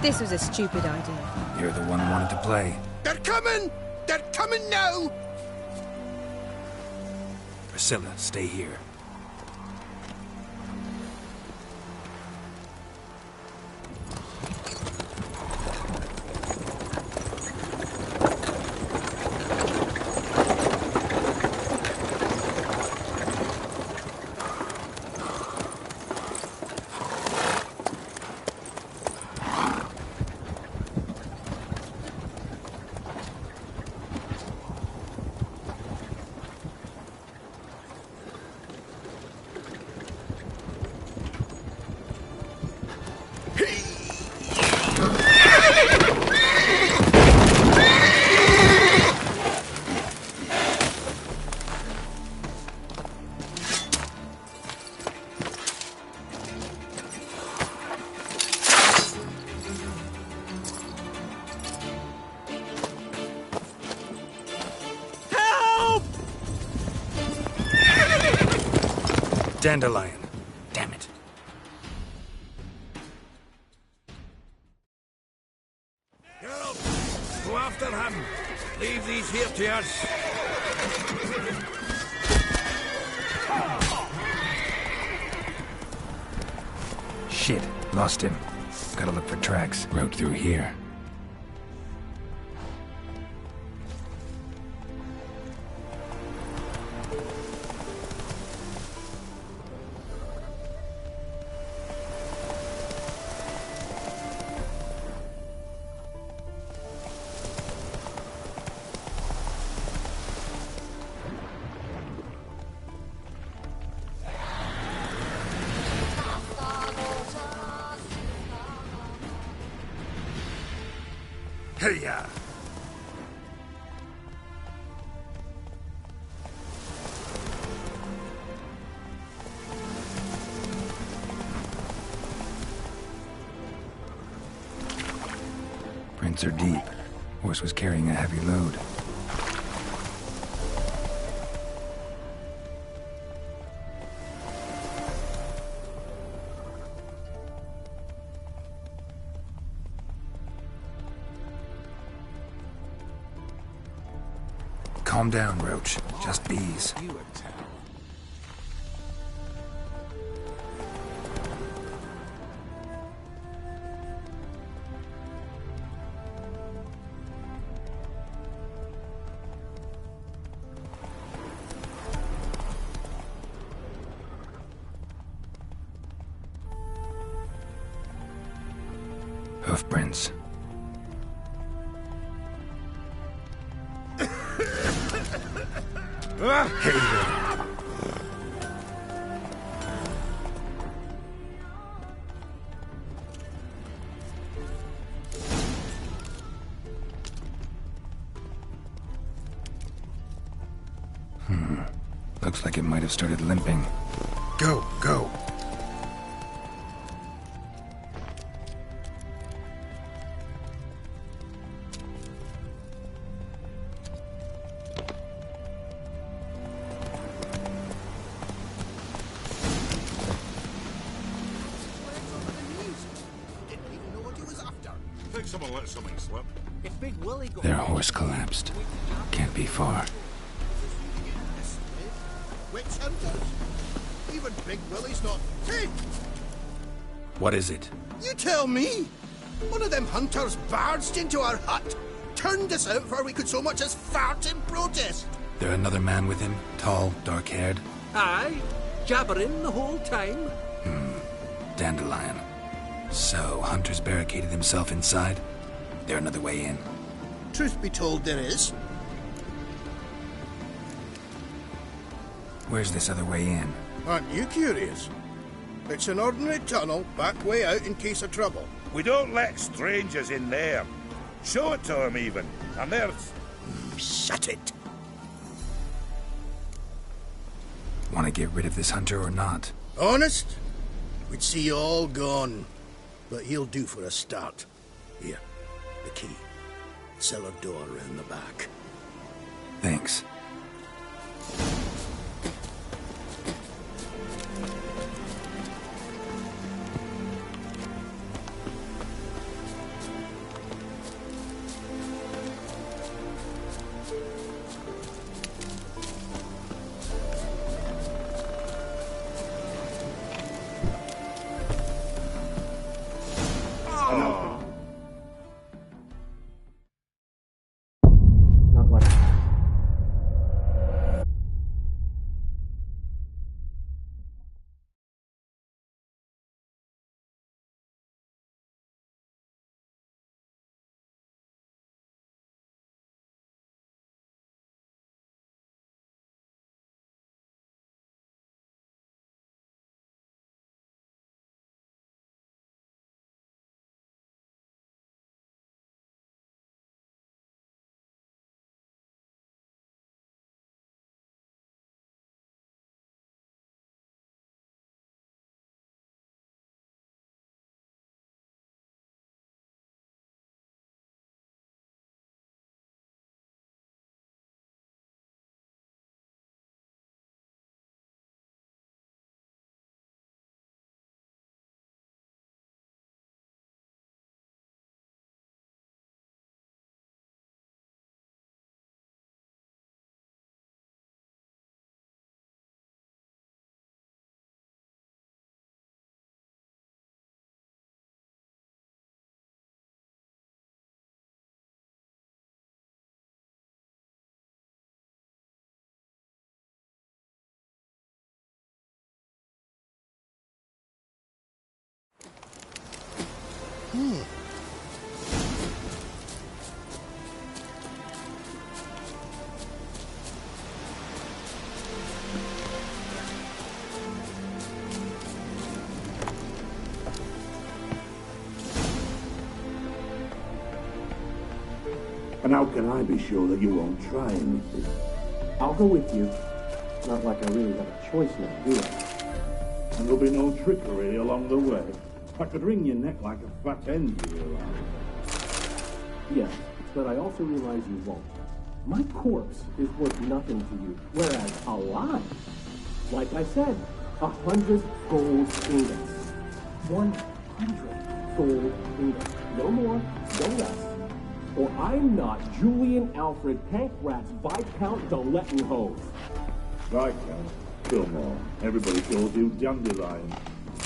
This was a stupid idea. You're the one who wanted to play. They're coming! They're coming now! Priscilla, stay here. Dandelion. Damn it. Girl, go after him. Leave these here to us. Shit, lost him. Gotta look for tracks. Road through here. Hey-ya! Prints are deep. Horse was carrying a heavy load. Calm down, Roach. Just bees. Hoofprints. Hey there. Looks like it might have started limping. Go, go. Someone let something slip. If Big Willie got Their horse collapsed. Can't be far. Witch hunters? Even Big Willie's not... Hey! What is it? You tell me! One of them hunters barged into our hut, turned us out before we could so much as fart in protest. There another man with him? Tall, dark-haired? Aye, jabbering the whole time. Dandelion. So, Hunter's barricaded himself inside? There another way in? Truth be told, there is. Where's this other way in? Aren't you curious? It's an ordinary tunnel, back way out in case of trouble. We don't let strangers in there. Show it to them, even. And there's... Shut it. Want to get rid of this hunter or not? Honest? We'd see you all gone. But he'll do for a start. Here, the key. Cellar door round the back. Thanks. And how can I be sure that you won't try anything? I'll go with you. Not like I really have a choice now, do I? And there'll be no trickery along the way. I could wring your neck like a fat hen, do you realize? Yes, but I also realize you won't. My corpse is worth nothing to you, whereas alive, like I said, 100 gold ingots. 100 gold ingots. No more, no less. Or I'm not Julian Alfred Pankratz Viscount de Lettenhove. Viscount? Fillmore. Everybody calls you Dandelion.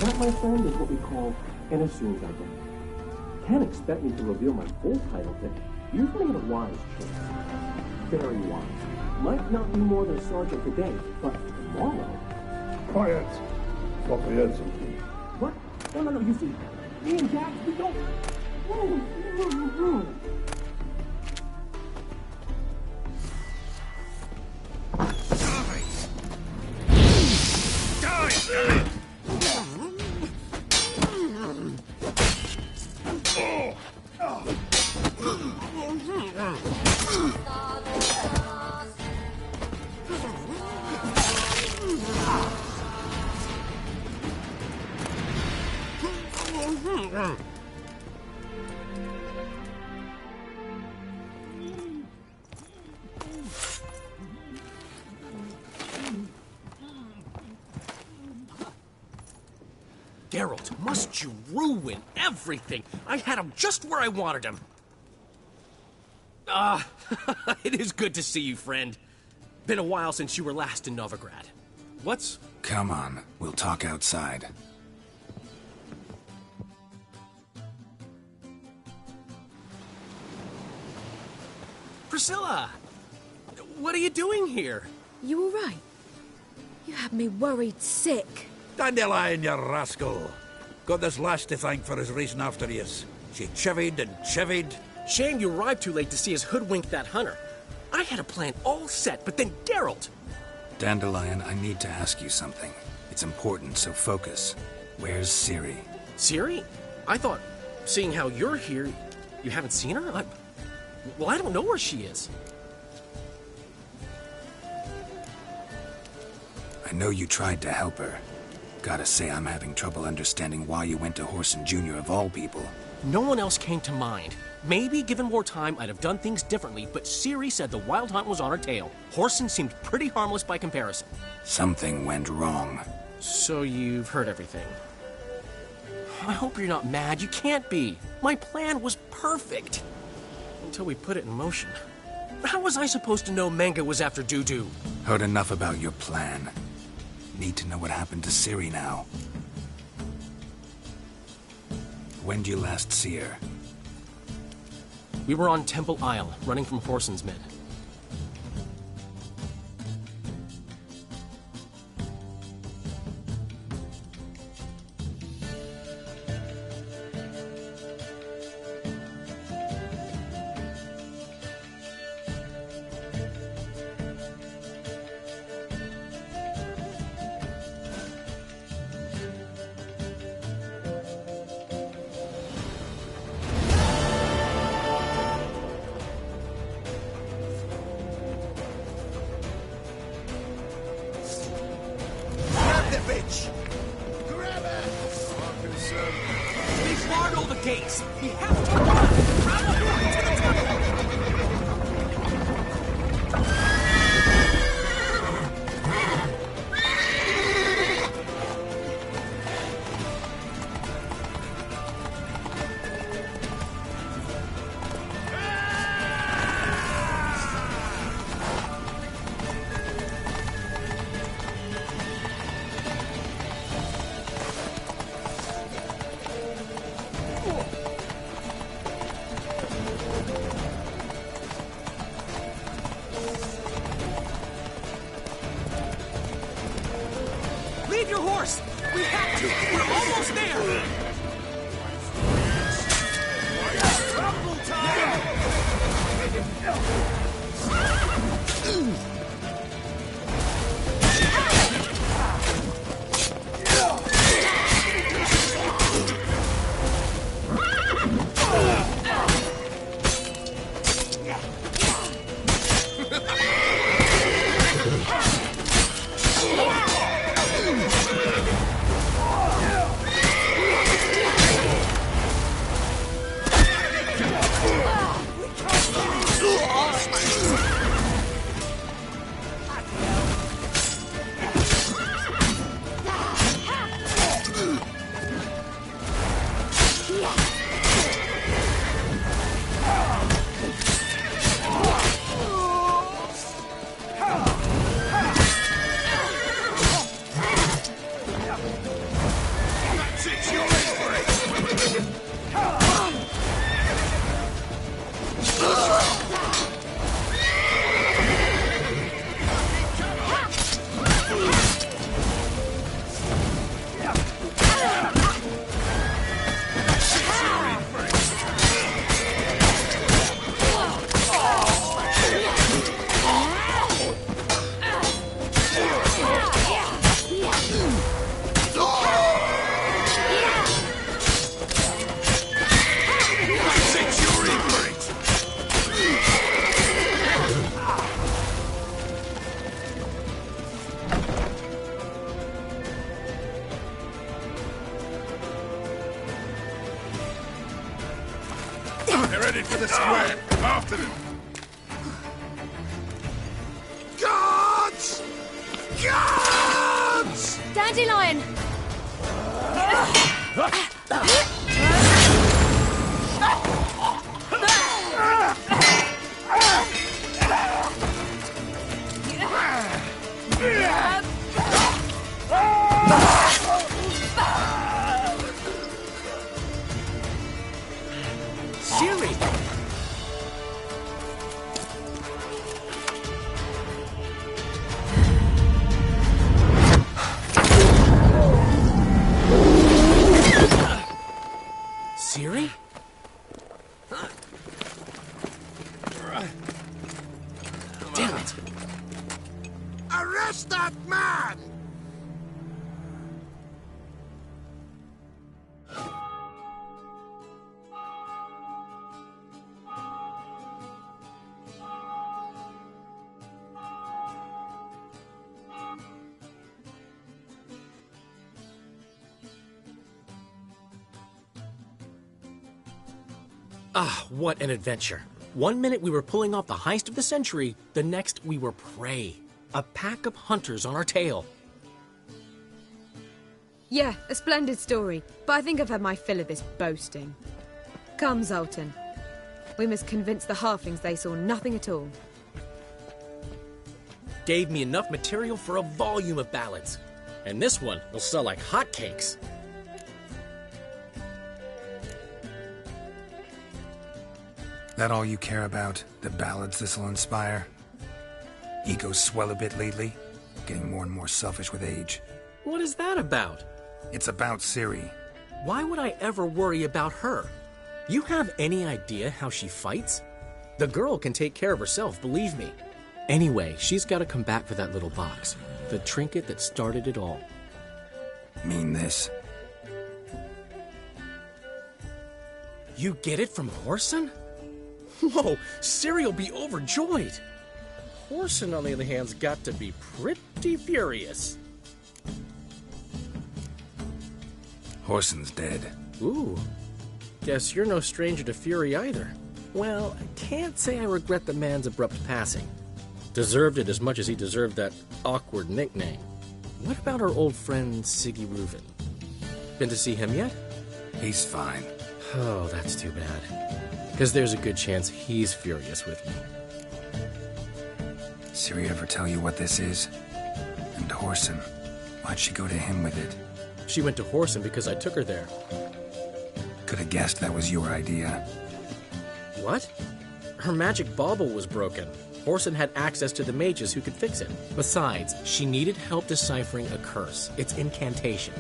That, my friend, is what we call an assumed identity. Can't expect me to reveal my full title to you've made a wise choice. Very wise. Might not be more than a sergeant today, but tomorrow... Quiet! Thought I heard something. What? No, you see, me and Jax, we don't... Geralt, must you ruin everything? I had him just where I wanted him. It is good to see you, friend. Been a while since you were last in Novigrad. What's... Come on, we'll talk outside. Priscilla! What are you doing here? You all right? You had me worried sick. Dandelion, you rascal. Got this lass to thank for his racing after yous. She chivied and chivied. Shame you arrived too late to see us hoodwink that hunter. I had a plan all set, but then Geralt... Dandelion, I need to ask you something. It's important, so focus. Where's Ciri? Ciri? I thought, seeing how you're here, you haven't seen her? Well, I don't know where she is. I know you tried to help her. Gotta say, I'm having trouble understanding why you went to Whoreson Jr. of all people. No one else came to mind. Maybe, given more time, I'd have done things differently, but Ciri said the Wild Hunt was on her tail. Whoreson seemed pretty harmless by comparison. Something went wrong. So you've heard everything. I hope you're not mad. You can't be. My plan was perfect. Until we put it in motion. How was I supposed to know Manga was after Dudu? Heard enough about your plan. Need to know what happened to Ciri now. When did you last see her? We were on Temple Isle, running from Whoreson's men. They're headed for the square. After them. Guards! Guards! Dandelion! Siri! Siri? Damn it! Arrest that man! Ah, what an adventure. 1 minute we were pulling off the heist of the century, the next we were prey. A pack of hunters on our tail. Yeah, a splendid story, but I think I've had my fill of this boasting. Come, Zoltan. We must convince the halflings they saw nothing at all. Gave me enough material for a volume of ballads. And this one will sell like hotcakes. That all you care about? The ballads this'll inspire? Egos swell a bit lately? Getting more and more selfish with age. What is that about? It's about Ciri. Why would I ever worry about her? You have any idea how she fights? The girl can take care of herself, believe me. Anyway, she's got to come back for that little box. The trinket that started it all. Mean this? You get it from Whoreson? Whoa, Ciri will be overjoyed. Whoreson, on the other hand's got to be pretty furious. Whoreson's dead. Ooh. Guess you're no stranger to fury either. Well, I can't say I regret the man's abrupt passing. Deserved it as much as he deserved that awkward nickname. What about our old friend Siggy Reuven? Been to see him yet? He's fine. Oh, that's too bad. Because there's a good chance he's furious with me. Ciri ever tell you what this is? And Whoreson, why'd she go to him with it? She went to Whoreson because I took her there. Could have guessed that was your idea. What? Her magic bauble was broken. Whoreson had access to the mages who could fix it. Besides, she needed help deciphering a curse. Its incantation.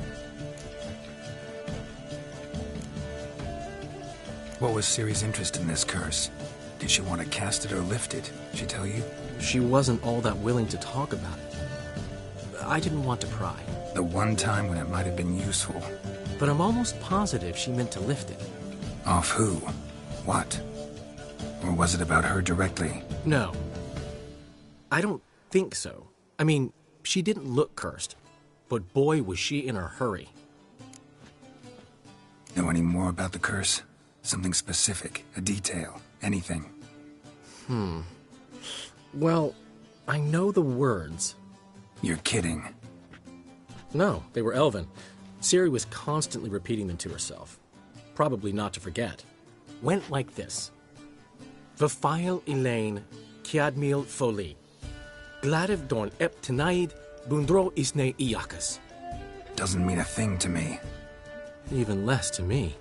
What was Ciri's interest in this curse? Did she want to cast it or lift it? Did she tell you? She wasn't all that willing to talk about it. I didn't want to pry. The one time when it might have been useful. But I'm almost positive she meant to lift it. Off who? What? Or was it about her directly? No. I don't think so. I mean, she didn't look cursed. But boy, was she in a hurry. Know any more about the curse? Something specific, a detail, anything? Well, I know the words. You're kidding. No, they were Elven. Ciri was constantly repeating them to herself. Probably not to forget. Went like this. Vafile Elaine, Kiadmil Foli. Gladiv Dorn Ep Tenaid, Bundro Isne Iakas. Doesn't mean a thing to me. Even less to me.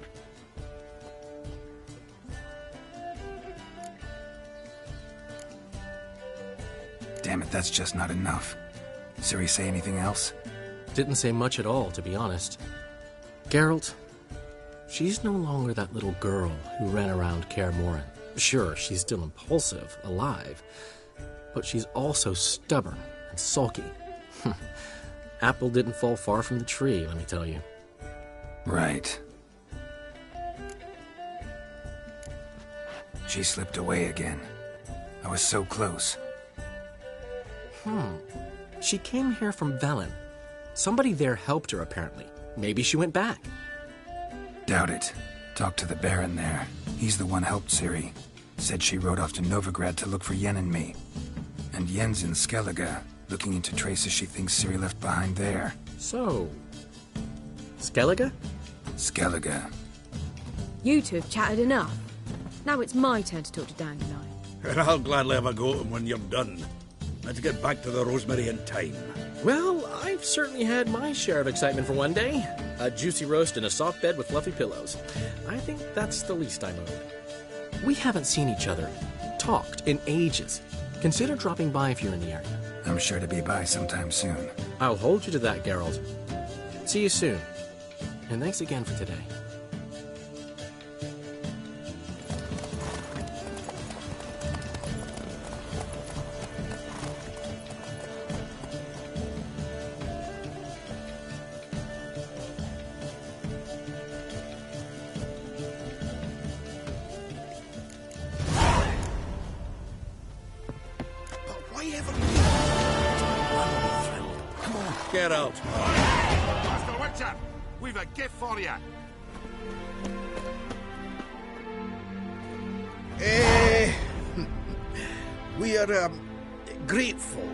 Damn it, that's just not enough. Ciri say anything else? Didn't say much at all, to be honest. Geralt, she's no longer that little girl who ran around Kaer Morhen. Sure, she's still impulsive, alive, but she's also stubborn and sulky. Apple didn't fall far from the tree, let me tell you. Right. She slipped away again. I was so close. She came here from Velen. Somebody there helped her, apparently. Maybe she went back. Doubt it. Talked to the Baron there. He's the one helped Ciri. Said she rode off to Novigrad to look for Yen and me. And Yen's in Skellige, looking into traces she thinks Ciri left behind there. So... Skellige? Skellige. You two have chatted enough. Now it's my turn to talk to Dandelion. And I'll gladly have a go at him when you're done. Let's get back to the Rosemary in time. Well, I've certainly had my share of excitement for one day. A juicy roast and a soft bed with fluffy pillows. I think that's the least I'm owed. We haven't seen each other, talked, in ages. Consider dropping by if you're in the area. I'm sure to be by sometime soon. I'll hold you to that, Geralt. See you soon. And thanks again for today. Get out. Master Witcher, we've a gift for you. We are grateful.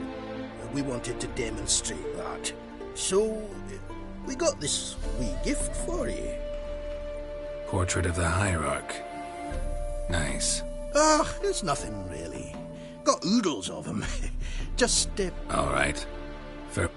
We wanted to demonstrate that. So, we got this wee gift for you. Portrait of the Hierarch. Nice. It's nothing really. Got oodles of them. Just, All right. Fair.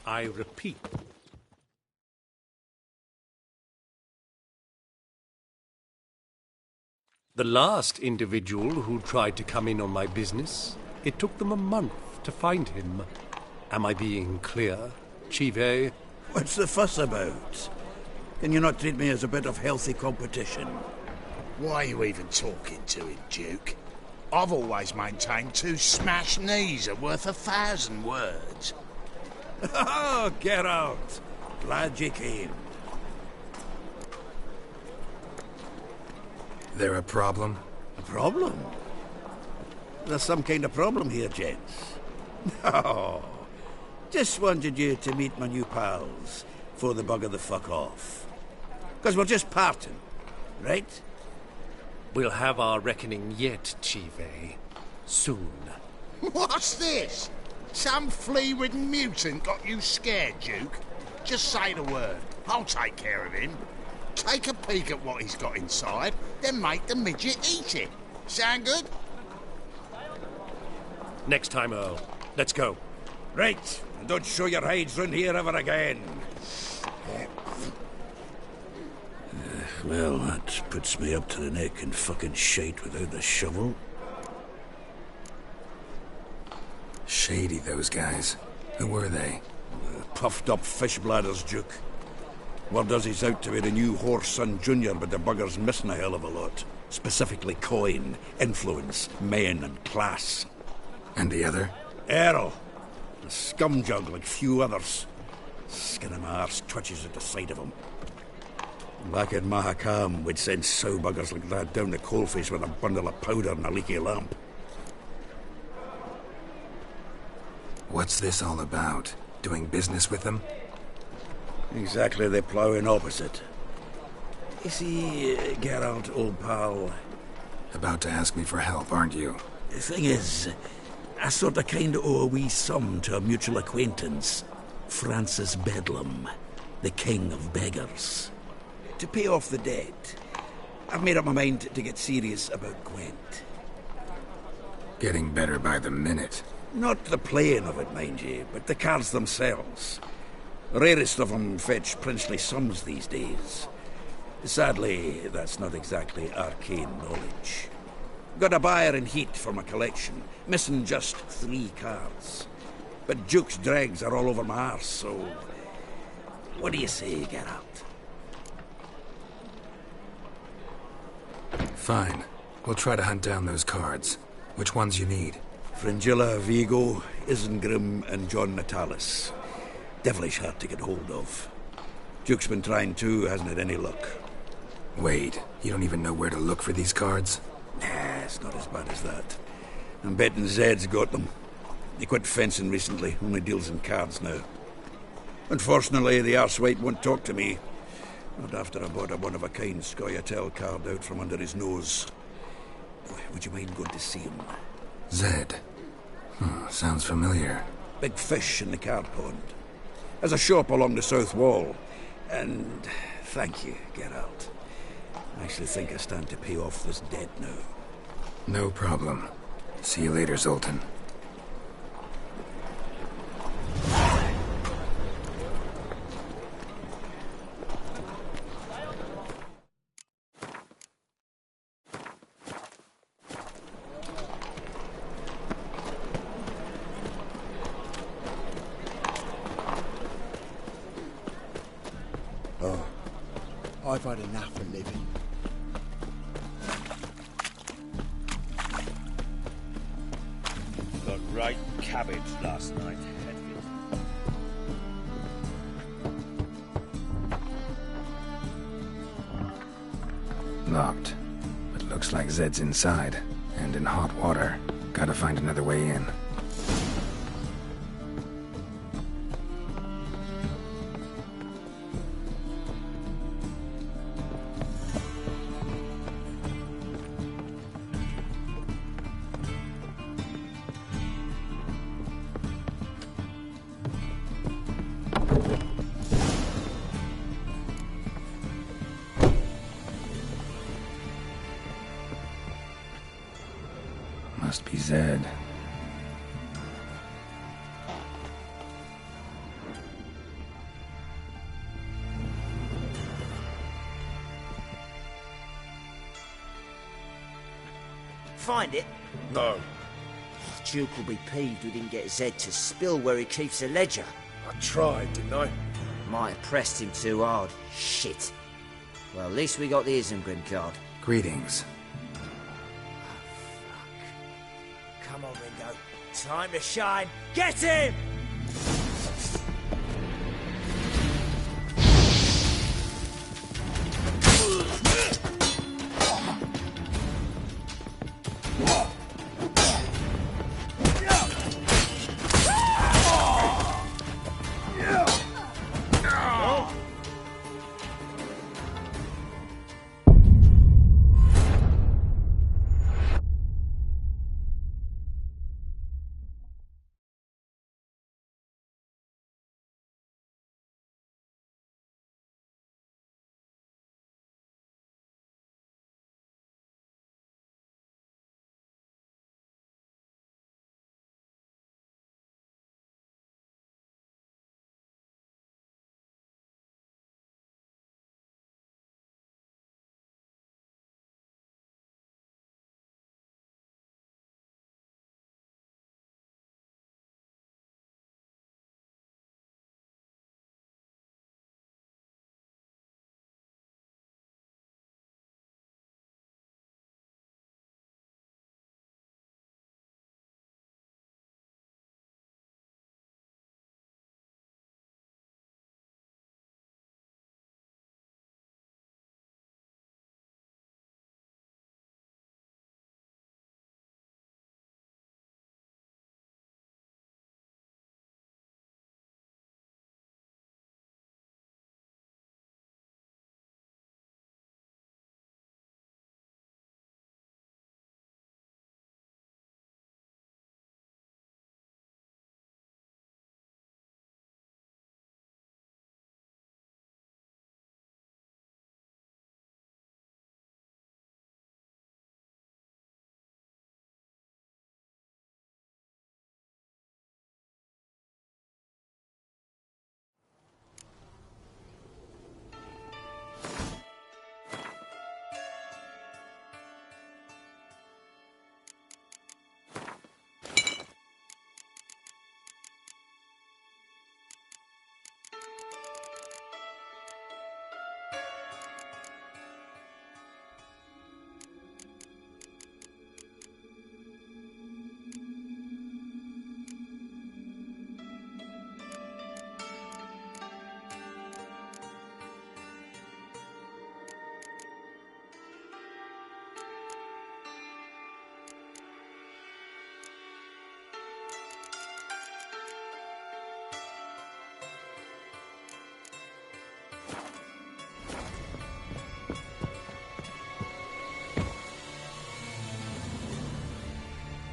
I repeat. The last individual who tried to come in on my business, it took them a month to find him. Am I being clear, Chive? What's the fuss about? Can you not treat me as a bit of healthy competition? Why are you even talking to him, Duke? I've always maintained 2 smashed knees are worth 1,000 words. Oh, get out. Glad you came. There a problem? A problem? There's some kind of problem here, gents. Oh, just wanted you to meet my new pals before they bugger the fuck off. Because we're just parting, right? We'll have our reckoning yet, Chief, eh? Soon. What's this? Some flea-ridden mutant got you scared, Duke? Just say the word. I'll take care of him. Take a peek at what he's got inside, then make the midget eat it. Sound good? Next time, Earl. Let's go. Right, and don't show your hides round here ever again. Well, that puts me up to the neck in fucking shite without the shovel. Shady, those guys. Who were they? Puffed up fish bladders, Duke. Word does he's out to be the new Horse-son Junior, but the bugger's missing a hell of a lot. Specifically coin, influence, men and class. And the other? Earl. A scumjug like few others. Skin of my arse twitches at the sight of him. Back in Mahakam, we'd send sow buggers like that down the coalface with a bundle of powder and a leaky lamp. What's this all about? Doing business with them? Exactly the ploughing opposite. You see, Geralt, old pal... About to ask me for help, aren't you? The thing is, I sort of kind of owe a wee sum to a mutual acquaintance. Francis Bedlam, the king of beggars. To pay off the debt, I've made up my mind to get serious about Gwent. Getting better by the minute. Not the playing of it, mind you, but the cards themselves. The rarest of them fetch princely sums these days. Sadly, that's not exactly arcane knowledge. Got a buyer in heat for my collection, missing just 3 cards. But Duke's dregs are all over my arse, so... What do you say, Geralt? Fine. We'll try to hunt down those cards. Which ones you need? Fringilla, Vigo, Isengrim, and John Natalis. Devilish hard to get hold of. Duke's been trying too, hasn't had any luck. Wait, you don't even know where to look for these cards? Nah, it's not as bad as that. I'm betting Zed's got them. He quit fencing recently, only deals in cards now. Unfortunately, the arsewite won't talk to me. Not after I bought a one-of-a-kind Scoia'tael card out from under his nose. Would you mind going to see him? Zed. Sounds familiar. Big fish in the card pond. Has a shop along the south wall. And thank you, Geralt. I actually think I stand to pay off this debt now. No problem. See you later, Zoltan. I've had enough of living. Got right cabbage last night, Hedvig. Locked. But looks like Zed's inside. And in hot water. Gotta find another way in. Must be Zed. Find it? No. Duke will be peeved we didn't get Zed to spill where he keeps the ledger. I tried, didn't I? Might have pressed him too hard. Shit. Well, at least we got the Isengrim card. Greetings. Come on, Ringo. Time to shine. Get him!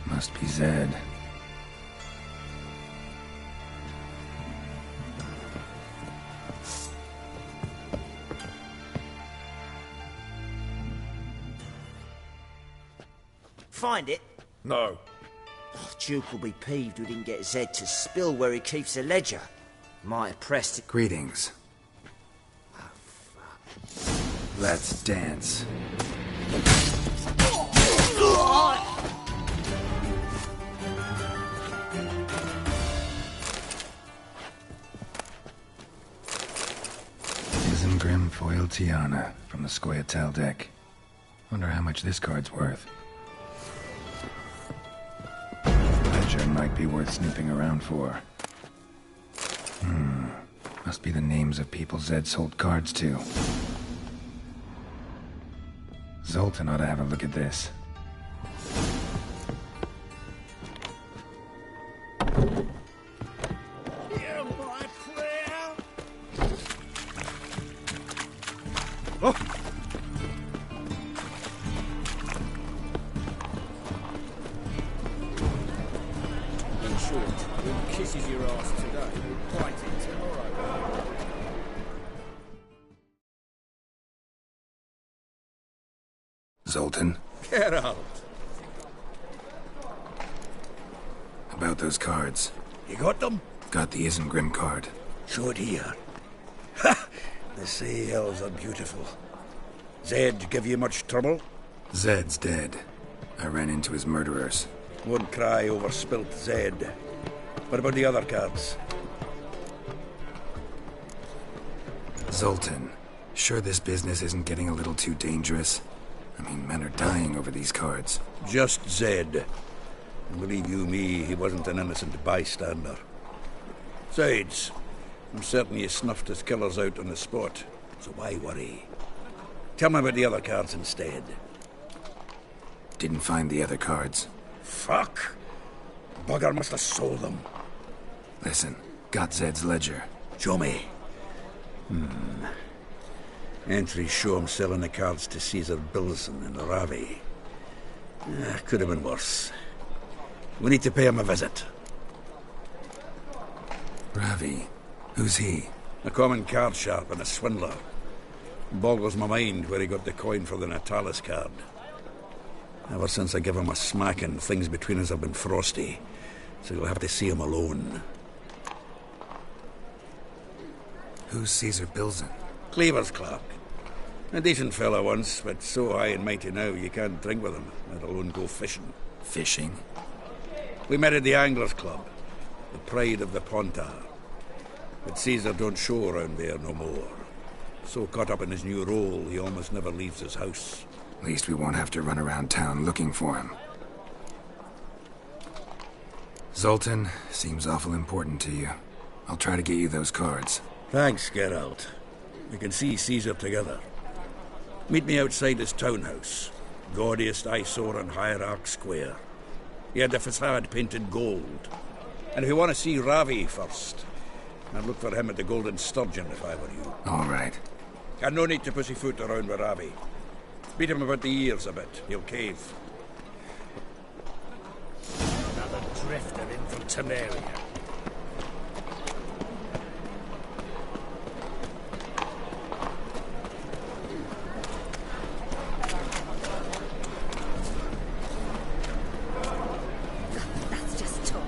Must be Zed. Find it? No. Oh, Duke will be peeved we didn't get Zed to spill where he keeps the ledger. Might have pressed it. Greetings. Let's dance. Isengrim Foil Tiana from the Scoia'tael deck. Wonder how much this card's worth. Ledger might be worth snooping around for. Must be the names of people Zed sold cards to. Zoltan ought to have a look at this. Oh. In short, who kisses your ass today will bite it tomorrow. Zoltan, Get out. about those cards. You got them? Got the Isengrim card. Show it here. Ha! The sea elves are beautiful. Zed give you much trouble? Zed's dead. I ran into his murderers. Won't cry over spilt Zed. What about the other cards? Zoltan, sure this business isn't getting a little too dangerous? I mean, men are dying over these cards. Just Zed. And believe you me, he wasn't an innocent bystander. Besides, I'm certain he snuffed his killers out on the spot, so why worry? Tell me about the other cards instead. Didn't find the other cards. Fuck! Bugger must have sold them. Listen, got Zed's ledger. Show me. Entries show him selling the cards to Caesar Bilson and Ravi. Could have been worse. We need to pay him a visit. Ravi? Who's he? A common card sharp and a swindler. Boggles my mind where he got the coin for the Natalis card. Ever since I gave him a smacking, things between us have been frosty. So you'll have to see him alone. Who's Caesar Bilson? Cleaver's clerk. A decent fellow once, but so high and mighty now you can't drink with him, let alone go fishing. Fishing? We met at the Anglers Club, the pride of the Pontar. But Caesar don't show around there no more. So caught up in his new role, he almost never leaves his house. At least we won't have to run around town looking for him. Zoltan, seems awful important to you. I'll try to get you those cards. Thanks, Geralt. We can see Caesar together. Meet me outside his townhouse. Gaudiest eyesore on Hierarch Square. He had the facade painted gold. And if you want to see Ravi first, I'd look for him at the Golden Sturgeon if I were you. All right. And no need to pussyfoot around with Ravi. Beat him about the ears a bit. He'll cave. Another drifter in from Temeria. That's just talk.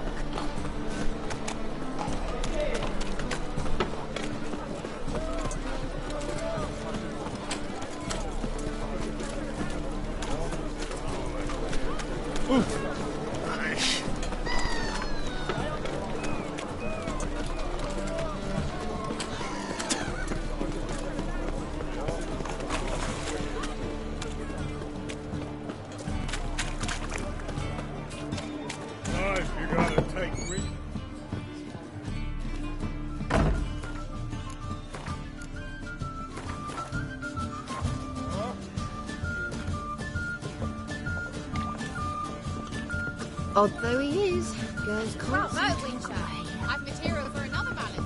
You gotta take risks. Odd though he is, girls Well, can't no, seem to Wincher. away. I've material for another ballad.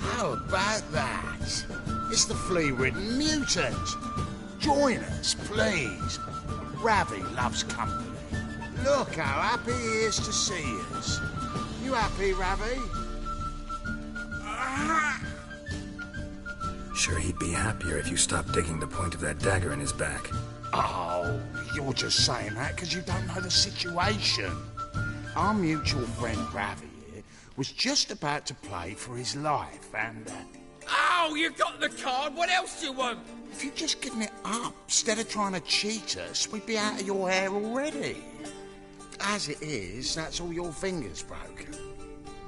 How about that? It's the flea-ridden mutant. Join us, please. Ravi loves company. Look how happy he is to see us. You happy, Ravi? Sure he'd be happier if you stopped digging the point of that dagger in his back. Oh, you're just saying that because you don't know the situation. Our mutual friend Ravi here was just about to play for his life and... Oh, you got the card. What else do you want? If you'd just given it up, instead of trying to cheat us, we'd be out of your hair already. As it is, that's all your fingers broken.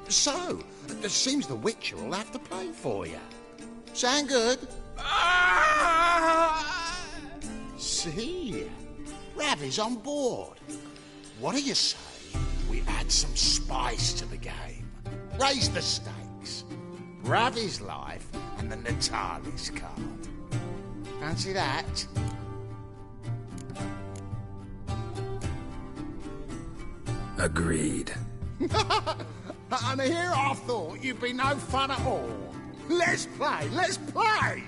So, it seems the Witcher will have to play for you. Sound good? See? Ravi's on board. What do you say we add some spice to the game? Raise the stakes. Ravi's life and the Natalis card. Fancy that? Agreed. And here I thought you'd be no fun at all. Let's play, let's play!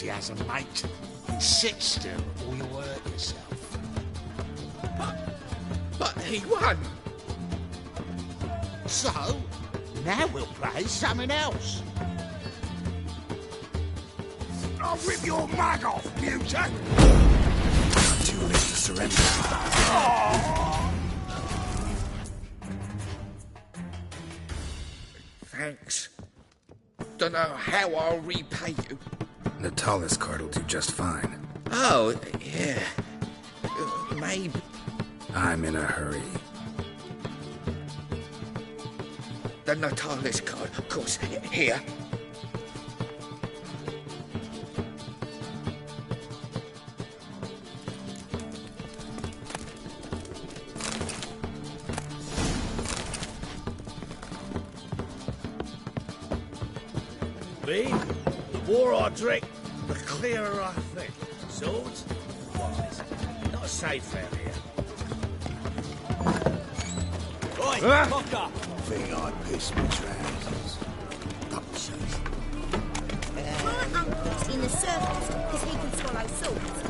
enthusiasm, mate. Sit still or you'll hurt yourself. But he won! So, now we'll play something else. I'll rip your mug off, mutant! Not too late to surrender. Thanks. Don't know how I'll repay you. Natalis card will do just fine. Oh, yeah. Maybe. I'm in a hurry. The Natalis card, of course. Here. Me? The more I drink, the clearer I think. Swords? Wise. Not safe out here. Oi, fucker! Think I piss my trousers. My uncle's in the circus because he can swallow swords.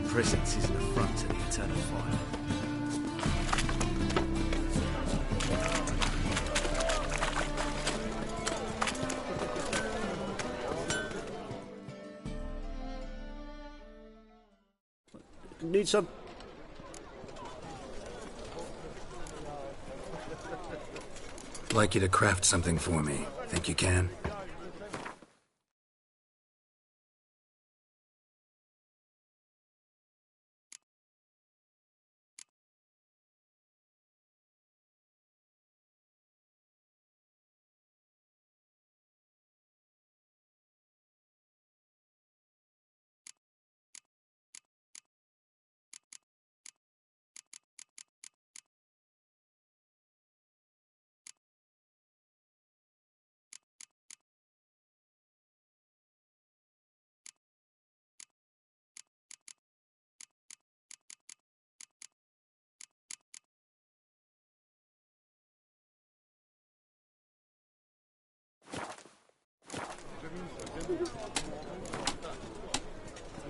Presence is an affront to the eternal fire. Need some... I'd like you to craft something for me. Think you can?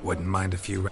Wouldn't mind a few...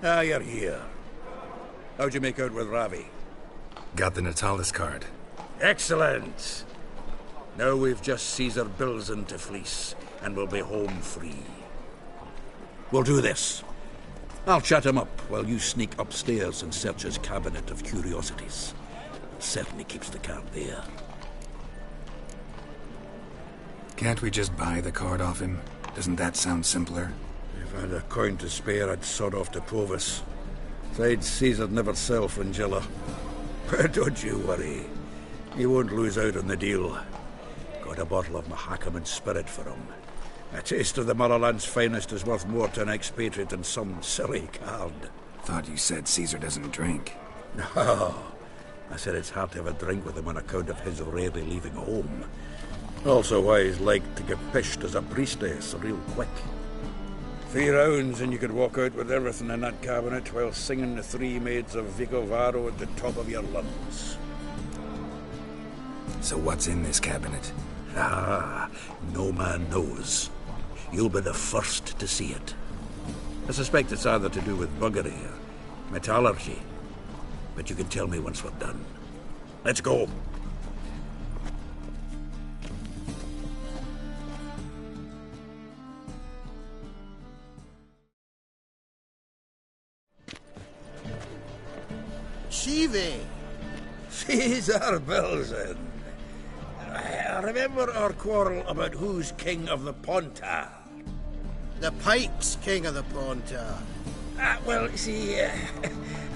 Ah, you're here. How'd you make out with Ravi? Got the Natalis card. Excellent! Now we've just Caesar Bilzen to fleece, and we'll be home free. We'll do this. I'll chat him up while you sneak upstairs and search his cabinet of curiosities. Certainly keeps the card there. Can't we just buy the card off him? Doesn't that sound simpler? If I had a coin to spare, I'd sod off to Provis. Besides, Caesar'd never sell Fringilla. But don't you worry. He won't lose out on the deal. Got a bottle of Mahakaman spirit for him. A taste of the motherland's finest is worth more to an expatriate than some silly card. Thought you said Caesar doesn't drink. No. I said it's hard to have a drink with him on account of his rarely leaving home. Also why he's like to get pished as a priestess real quick. 3 rounds and you could walk out with everything in that cabinet while singing the 3 maids of Vicovaro at the top of your lungs. So what's in this cabinet? Ah, no man knows. You'll be the first to see it. I suspect it's either to do with buggery or metallurgy. But you can tell me once we're done. Let's go. Shive! Caesar Bilzen. I remember our quarrel about who's king of the Pontar. The Pike's king of the Pontar. Well, see,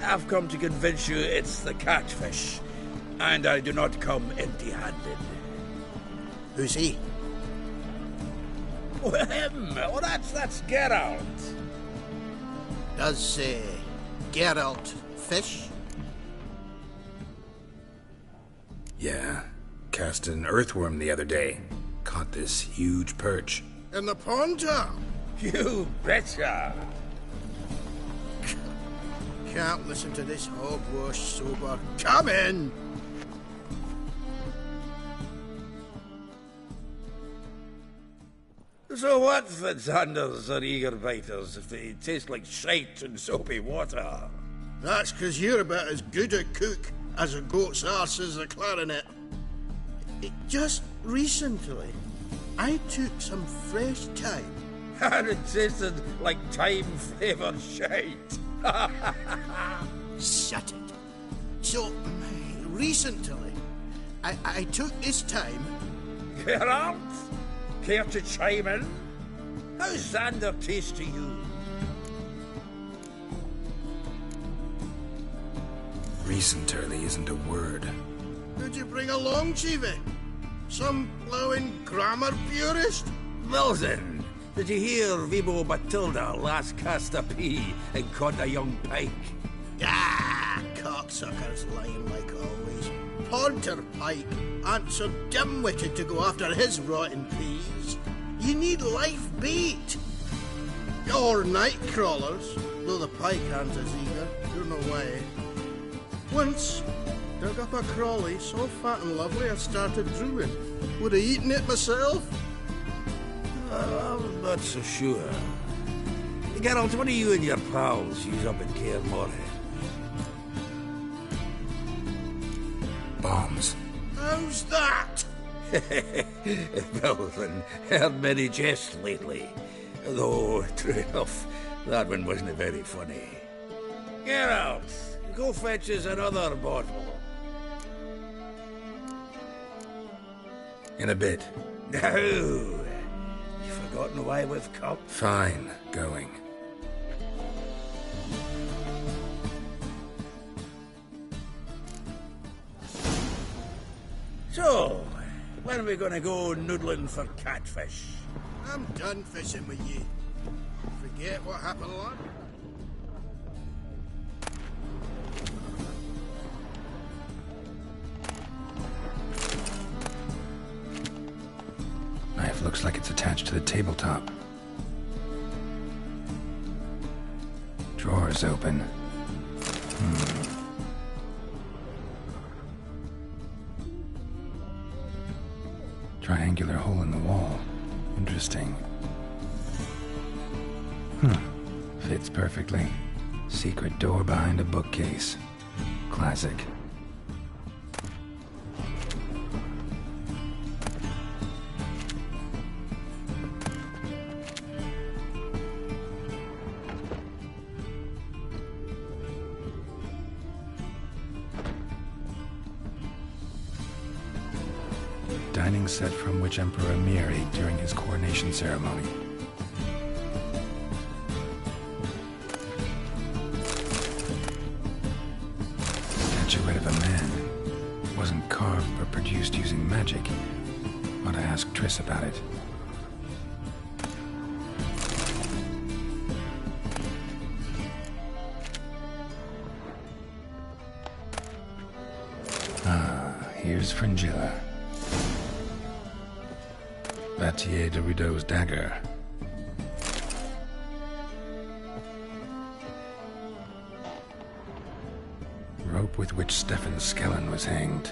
I've come to convince you it's the catfish. And I do not come empty-handed. Who's he? Well, him. Oh, that's Geralt. Does, Geralt fish? Yeah. Cast an earthworm the other day. Caught this huge perch. In the Pontar? You betcha. Can't listen to this hogwash sober. Come in! So what, Fitzhanders or eager biters, if they taste like shite and soapy water? That's 'cause you're about as good a cook as a goat's arse is a clarinet. Just recently, I took some fresh thyme. And it tasted like thyme-flavoured shite. Shut it. So, recently, I took this thyme. Geralt, care to chime in? How's Xander taste to you? Recenterly isn't a word. Who'd you bring along, Chiefy? Some blowing grammar purist? Bilzen, did you hear Vibo Batilda last cast a pea and caught a young pike? Ah, cocksuckers lying like always. Pontar Pike aren't so dim-witted to go after his rotten peas. You need life bait. Or night crawlers, though the pike aren't as eager. You're no way. Once, dug up a crawly so fat and lovely I started drooling. Would have eaten it myself. I'm not so sure. Geralt, what do you and your pals use up in Kaer Morhen? Bombs. How's that? Bilzen, heard many jests lately. Though, true enough, that one wasn't very funny. Geralt, go fetch us another bottle. In a bit. No. You've forgotten why we've come? Fine. Going. So, when are we gonna go noodling for catfish? I'm done fishing with you. Forget what happened last. Knife looks like it's attached to the tabletop. Drawer's open. Triangular hole in the wall. Interesting. Fits perfectly. Secret door behind a bookcase. Classic. Dining set from which Emperor Emir ate during his coronation ceremony. Statuette of a man. Wasn't carved but produced using magic. Ought to ask Triss about it. Ah, here's Fringilla. Vatier de Rideau's dagger. Rope with which Stefan Skellen was hanged.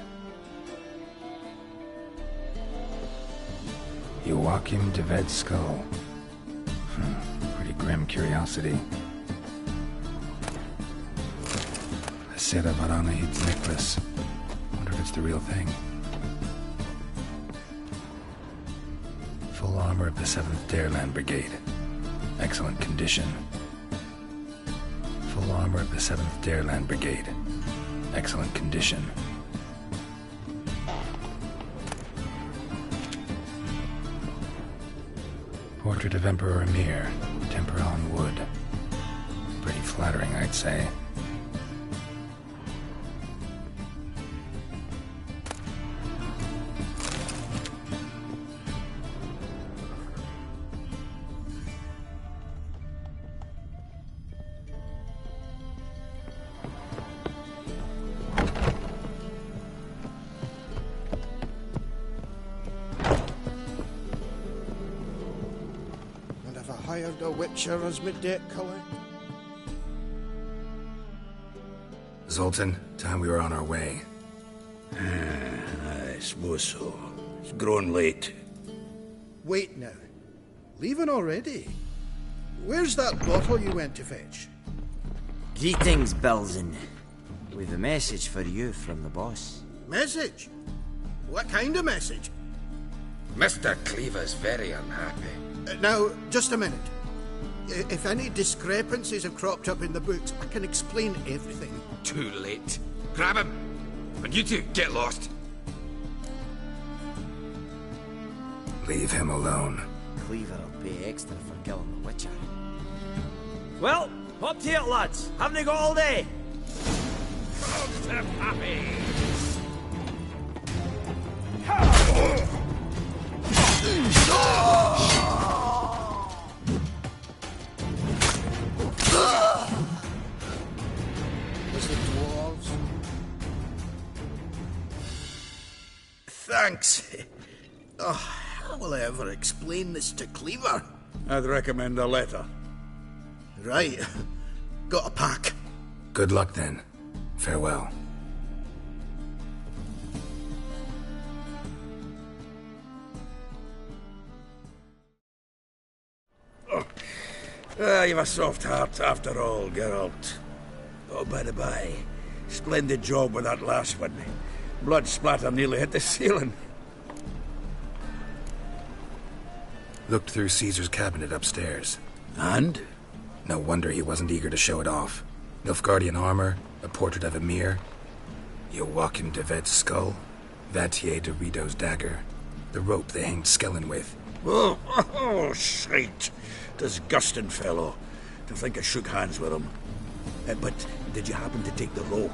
Joachim de Ved's skull. Pretty grim curiosity. A Sera Varanahid's necklace. Wonder if it's the real thing. Full armor of the 7th Dareland Brigade. Excellent condition. Full armor of the 7th Dareland Brigade. Excellent condition. Portrait of Emperor Emir. Tempera on wood. Pretty flattering, I'd say. Hired a witcher as my debt collect. Zoltan, time we were on our way. I suppose so. It's grown late. Wait now. Leaving already? Where's that bottle you went to fetch? Greetings, Belzen. We've a message for you from the boss. Message? What kind of message? Mr. Cleaver's very unhappy. Now, just a minute. If any discrepancies have cropped up in the books, I can explain everything. Too late. Grab him! And you two, get lost. Leave him alone. Cleaver will pay extra for killing the Witcher. Well, up to it, lads. Haven't they got all day? To puppies! Was it dwarves? Thanks. Oh, how will I ever explain this to Cleaver? I'd recommend a letter. Right. Got a pack. Good luck then. Farewell. You've a soft heart after all, Geralt. Oh, by the by, splendid job with that last one. Blood splatter nearly hit the ceiling. Looked through Caesar's cabinet upstairs. And? No wonder he wasn't eager to show it off. Nilfgaardian armor, a portrait of Emir, Joachim de Ved's skull, Vatier de Rideau's dagger, the rope they hanged Skellen with. Oh, shite. Disgusting fellow. To think I shook hands with him. But did you happen to take the rope?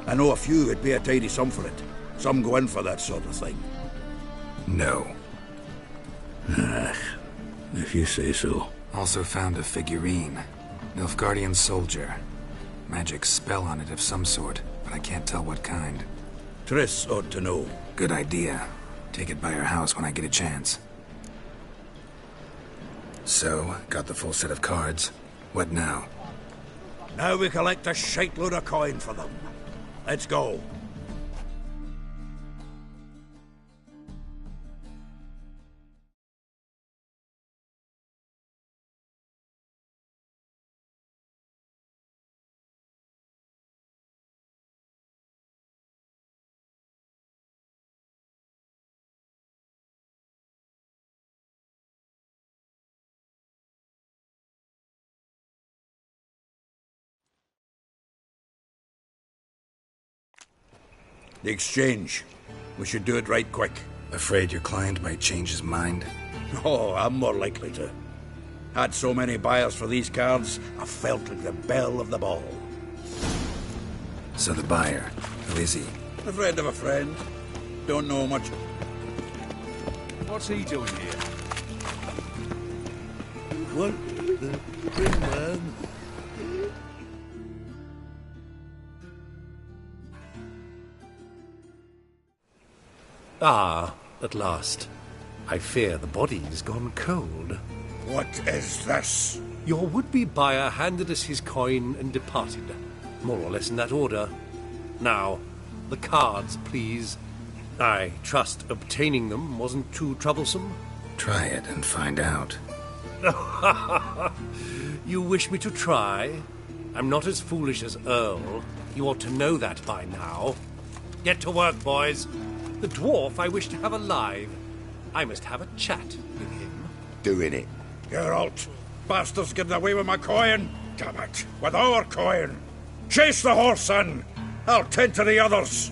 I know a few would pay a tidy sum for it. Some go in for that sort of thing. No. If you say so. Also found a figurine. Nilfgaardian soldier. Magic spell on it of some sort, but I can't tell what kind. Triss ought to know. Good idea. Take it by her house when I get a chance. So, got the full set of cards. What now? Now we collect a shite load of coin for them. Let's go. The exchange. We should do it right quick. Afraid your client might change his mind? Oh, I'm more likely to. Had so many buyers for these cards, I felt like the belle of the ball. So the buyer, who is he? A friend of a friend. Don't know much. What's he doing here? What the big man? Ah, at last. I fear the body's gone cold. What is this? Your would-be buyer handed us his coin and departed. More or less in that order. Now, the cards, please. I trust obtaining them wasn't too troublesome? Try it and find out. You wish me to try? I'm not as foolish as Earl. You ought to know that by now. Get to work, boys. The dwarf I wish to have alive. I must have a chat with him. Doing it. Geralt, bastards getting away with my coin. Damn it, with our coin. Chase the horse, son. I'll tend to the others.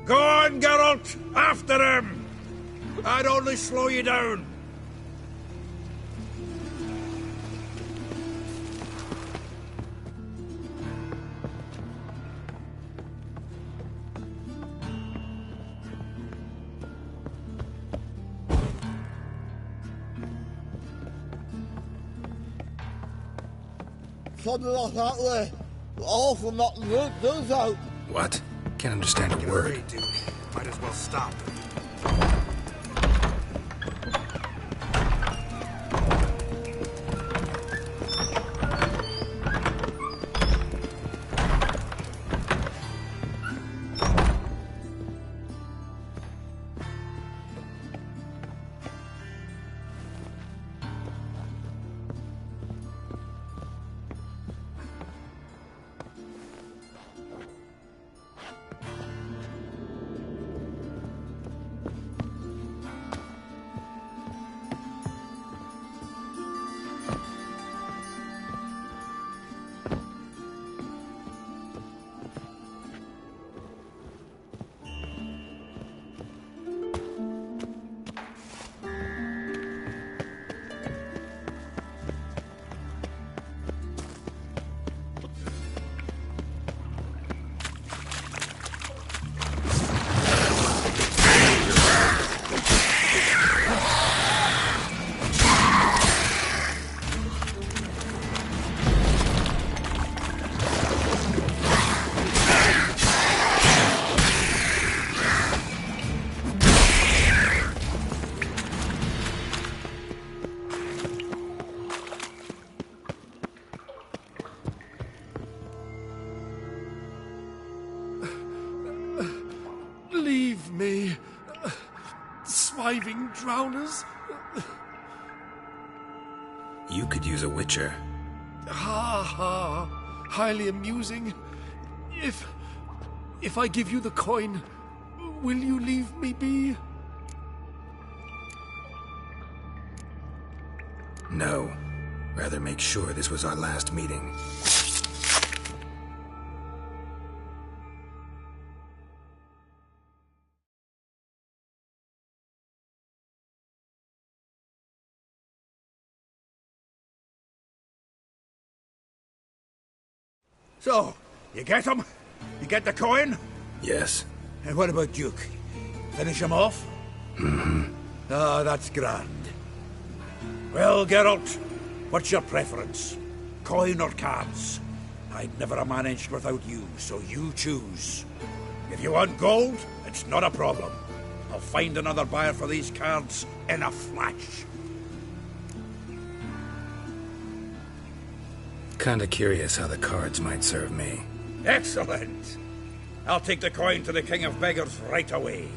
Go on, Geralt! After him! I'd only slow you down. Something like that way. All for not good, do so. What? Can't understand a word. Duke. Might as well stop. Leave me, swiving drowners. You could use a witcher. Ha ha, highly amusing. If I give you the coin, will you leave me be? No. Rather make sure this was our last meeting. So, you get him? You get the coin? Yes. And what about Duke? Finish him off? Mm-hmm. Ah, that's grand. Well, Geralt, what's your preference? Coin or cards? I'd never have managed without you, so you choose. If you want gold, it's not a problem. I'll find another buyer for these cards in a flash. Kinda curious how the cards might serve me. Excellent! I'll take the coin to the King of Beggars right away.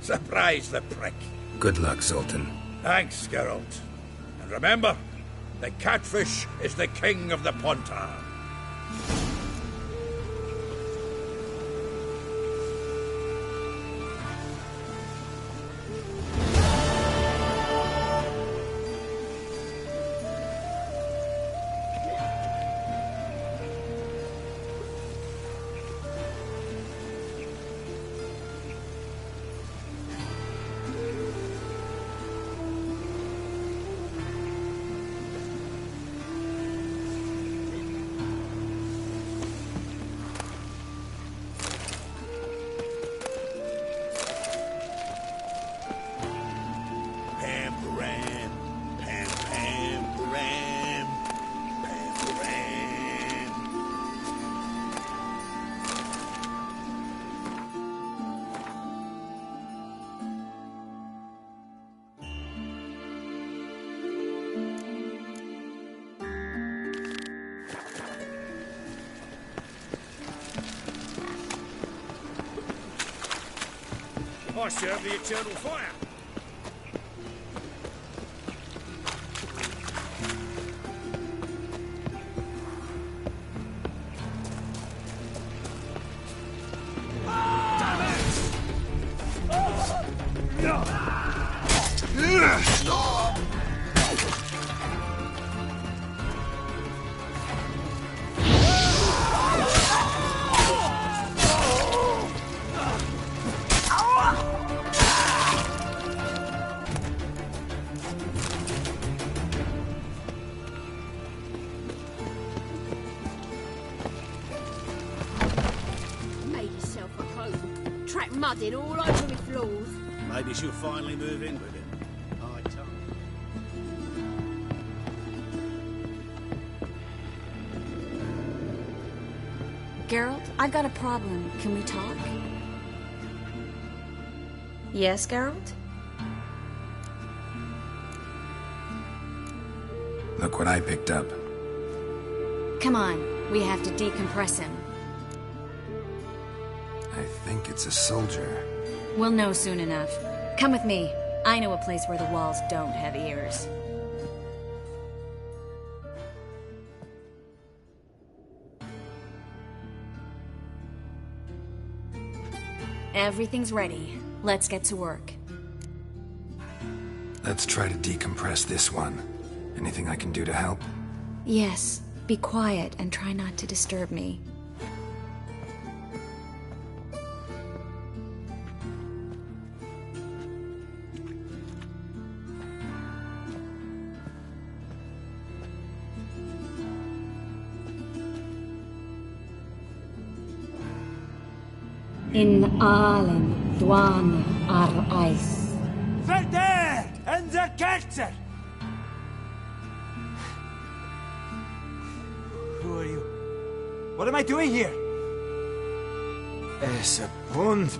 Surprise the prick. Good luck, Zoltan. Thanks, Geralt. And remember, the catfish is the king of the Pontar. I serve the eternal fire. Stop! Made yourself a home. Track mudding all over me floors. Maybe she'll finally move in with him. High time. Geralt, I've got a problem. Can we talk? Yes, Geralt? Look what I picked up. Come on, we have to decompress him. I think it's a soldier. We'll know soon enough. Come with me. I know a place where the walls don't have ears. Everything's ready. Let's get to work. Let's try to decompress this one. Anything I can do to help? Yes, be quiet and try not to disturb me. In allen dwan ar ice. Verder and the Kerzer! Who are you? What am I doing here? Es a bond.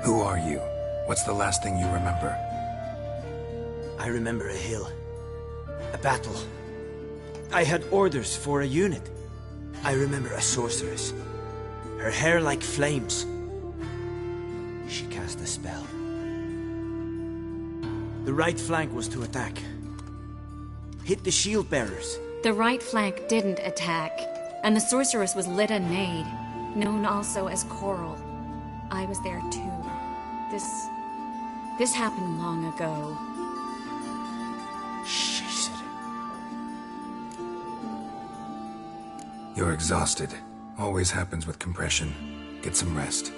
Who are you? What's the last thing you remember? I remember a hill. A battle. I had orders for a unit. I remember a sorceress. Her hair like flames. She cast a spell. The right flank was to attack. Hit the shield bearers. The right flank didn't attack, and the sorceress was Lyda Nade, known also as Coral. I was there too. This happened long ago. You're exhausted. Always happens with compression. Get some rest.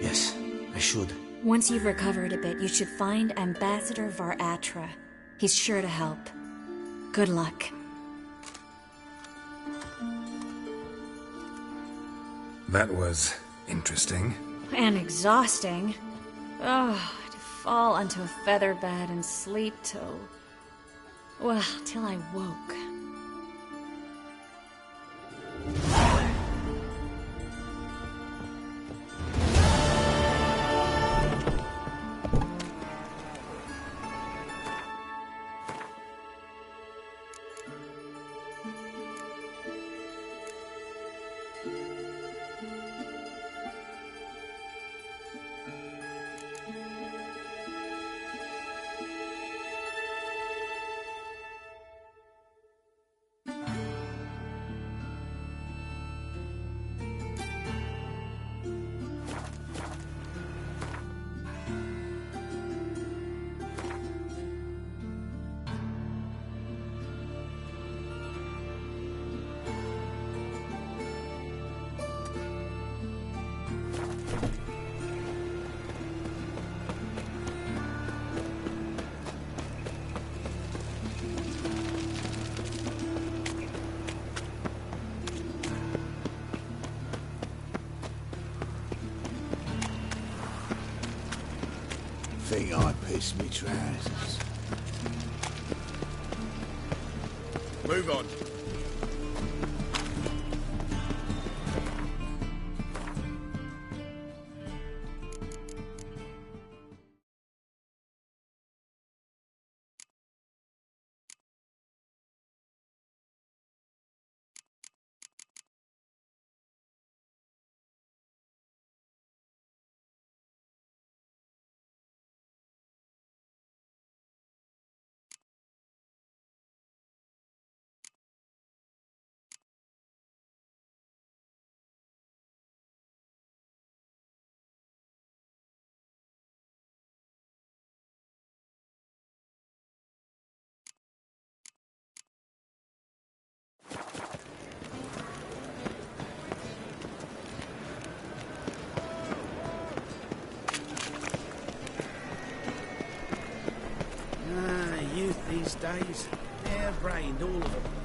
Yes, I should. Once you've recovered a bit, you should find Ambassador Varatra. He's sure to help. Good luck. That was interesting. And exhausting. Oh, to fall onto a feather bed and sleep till... well, till I woke. think I pissed me trousers. Move on. Youth these days, hair-brained, all of them.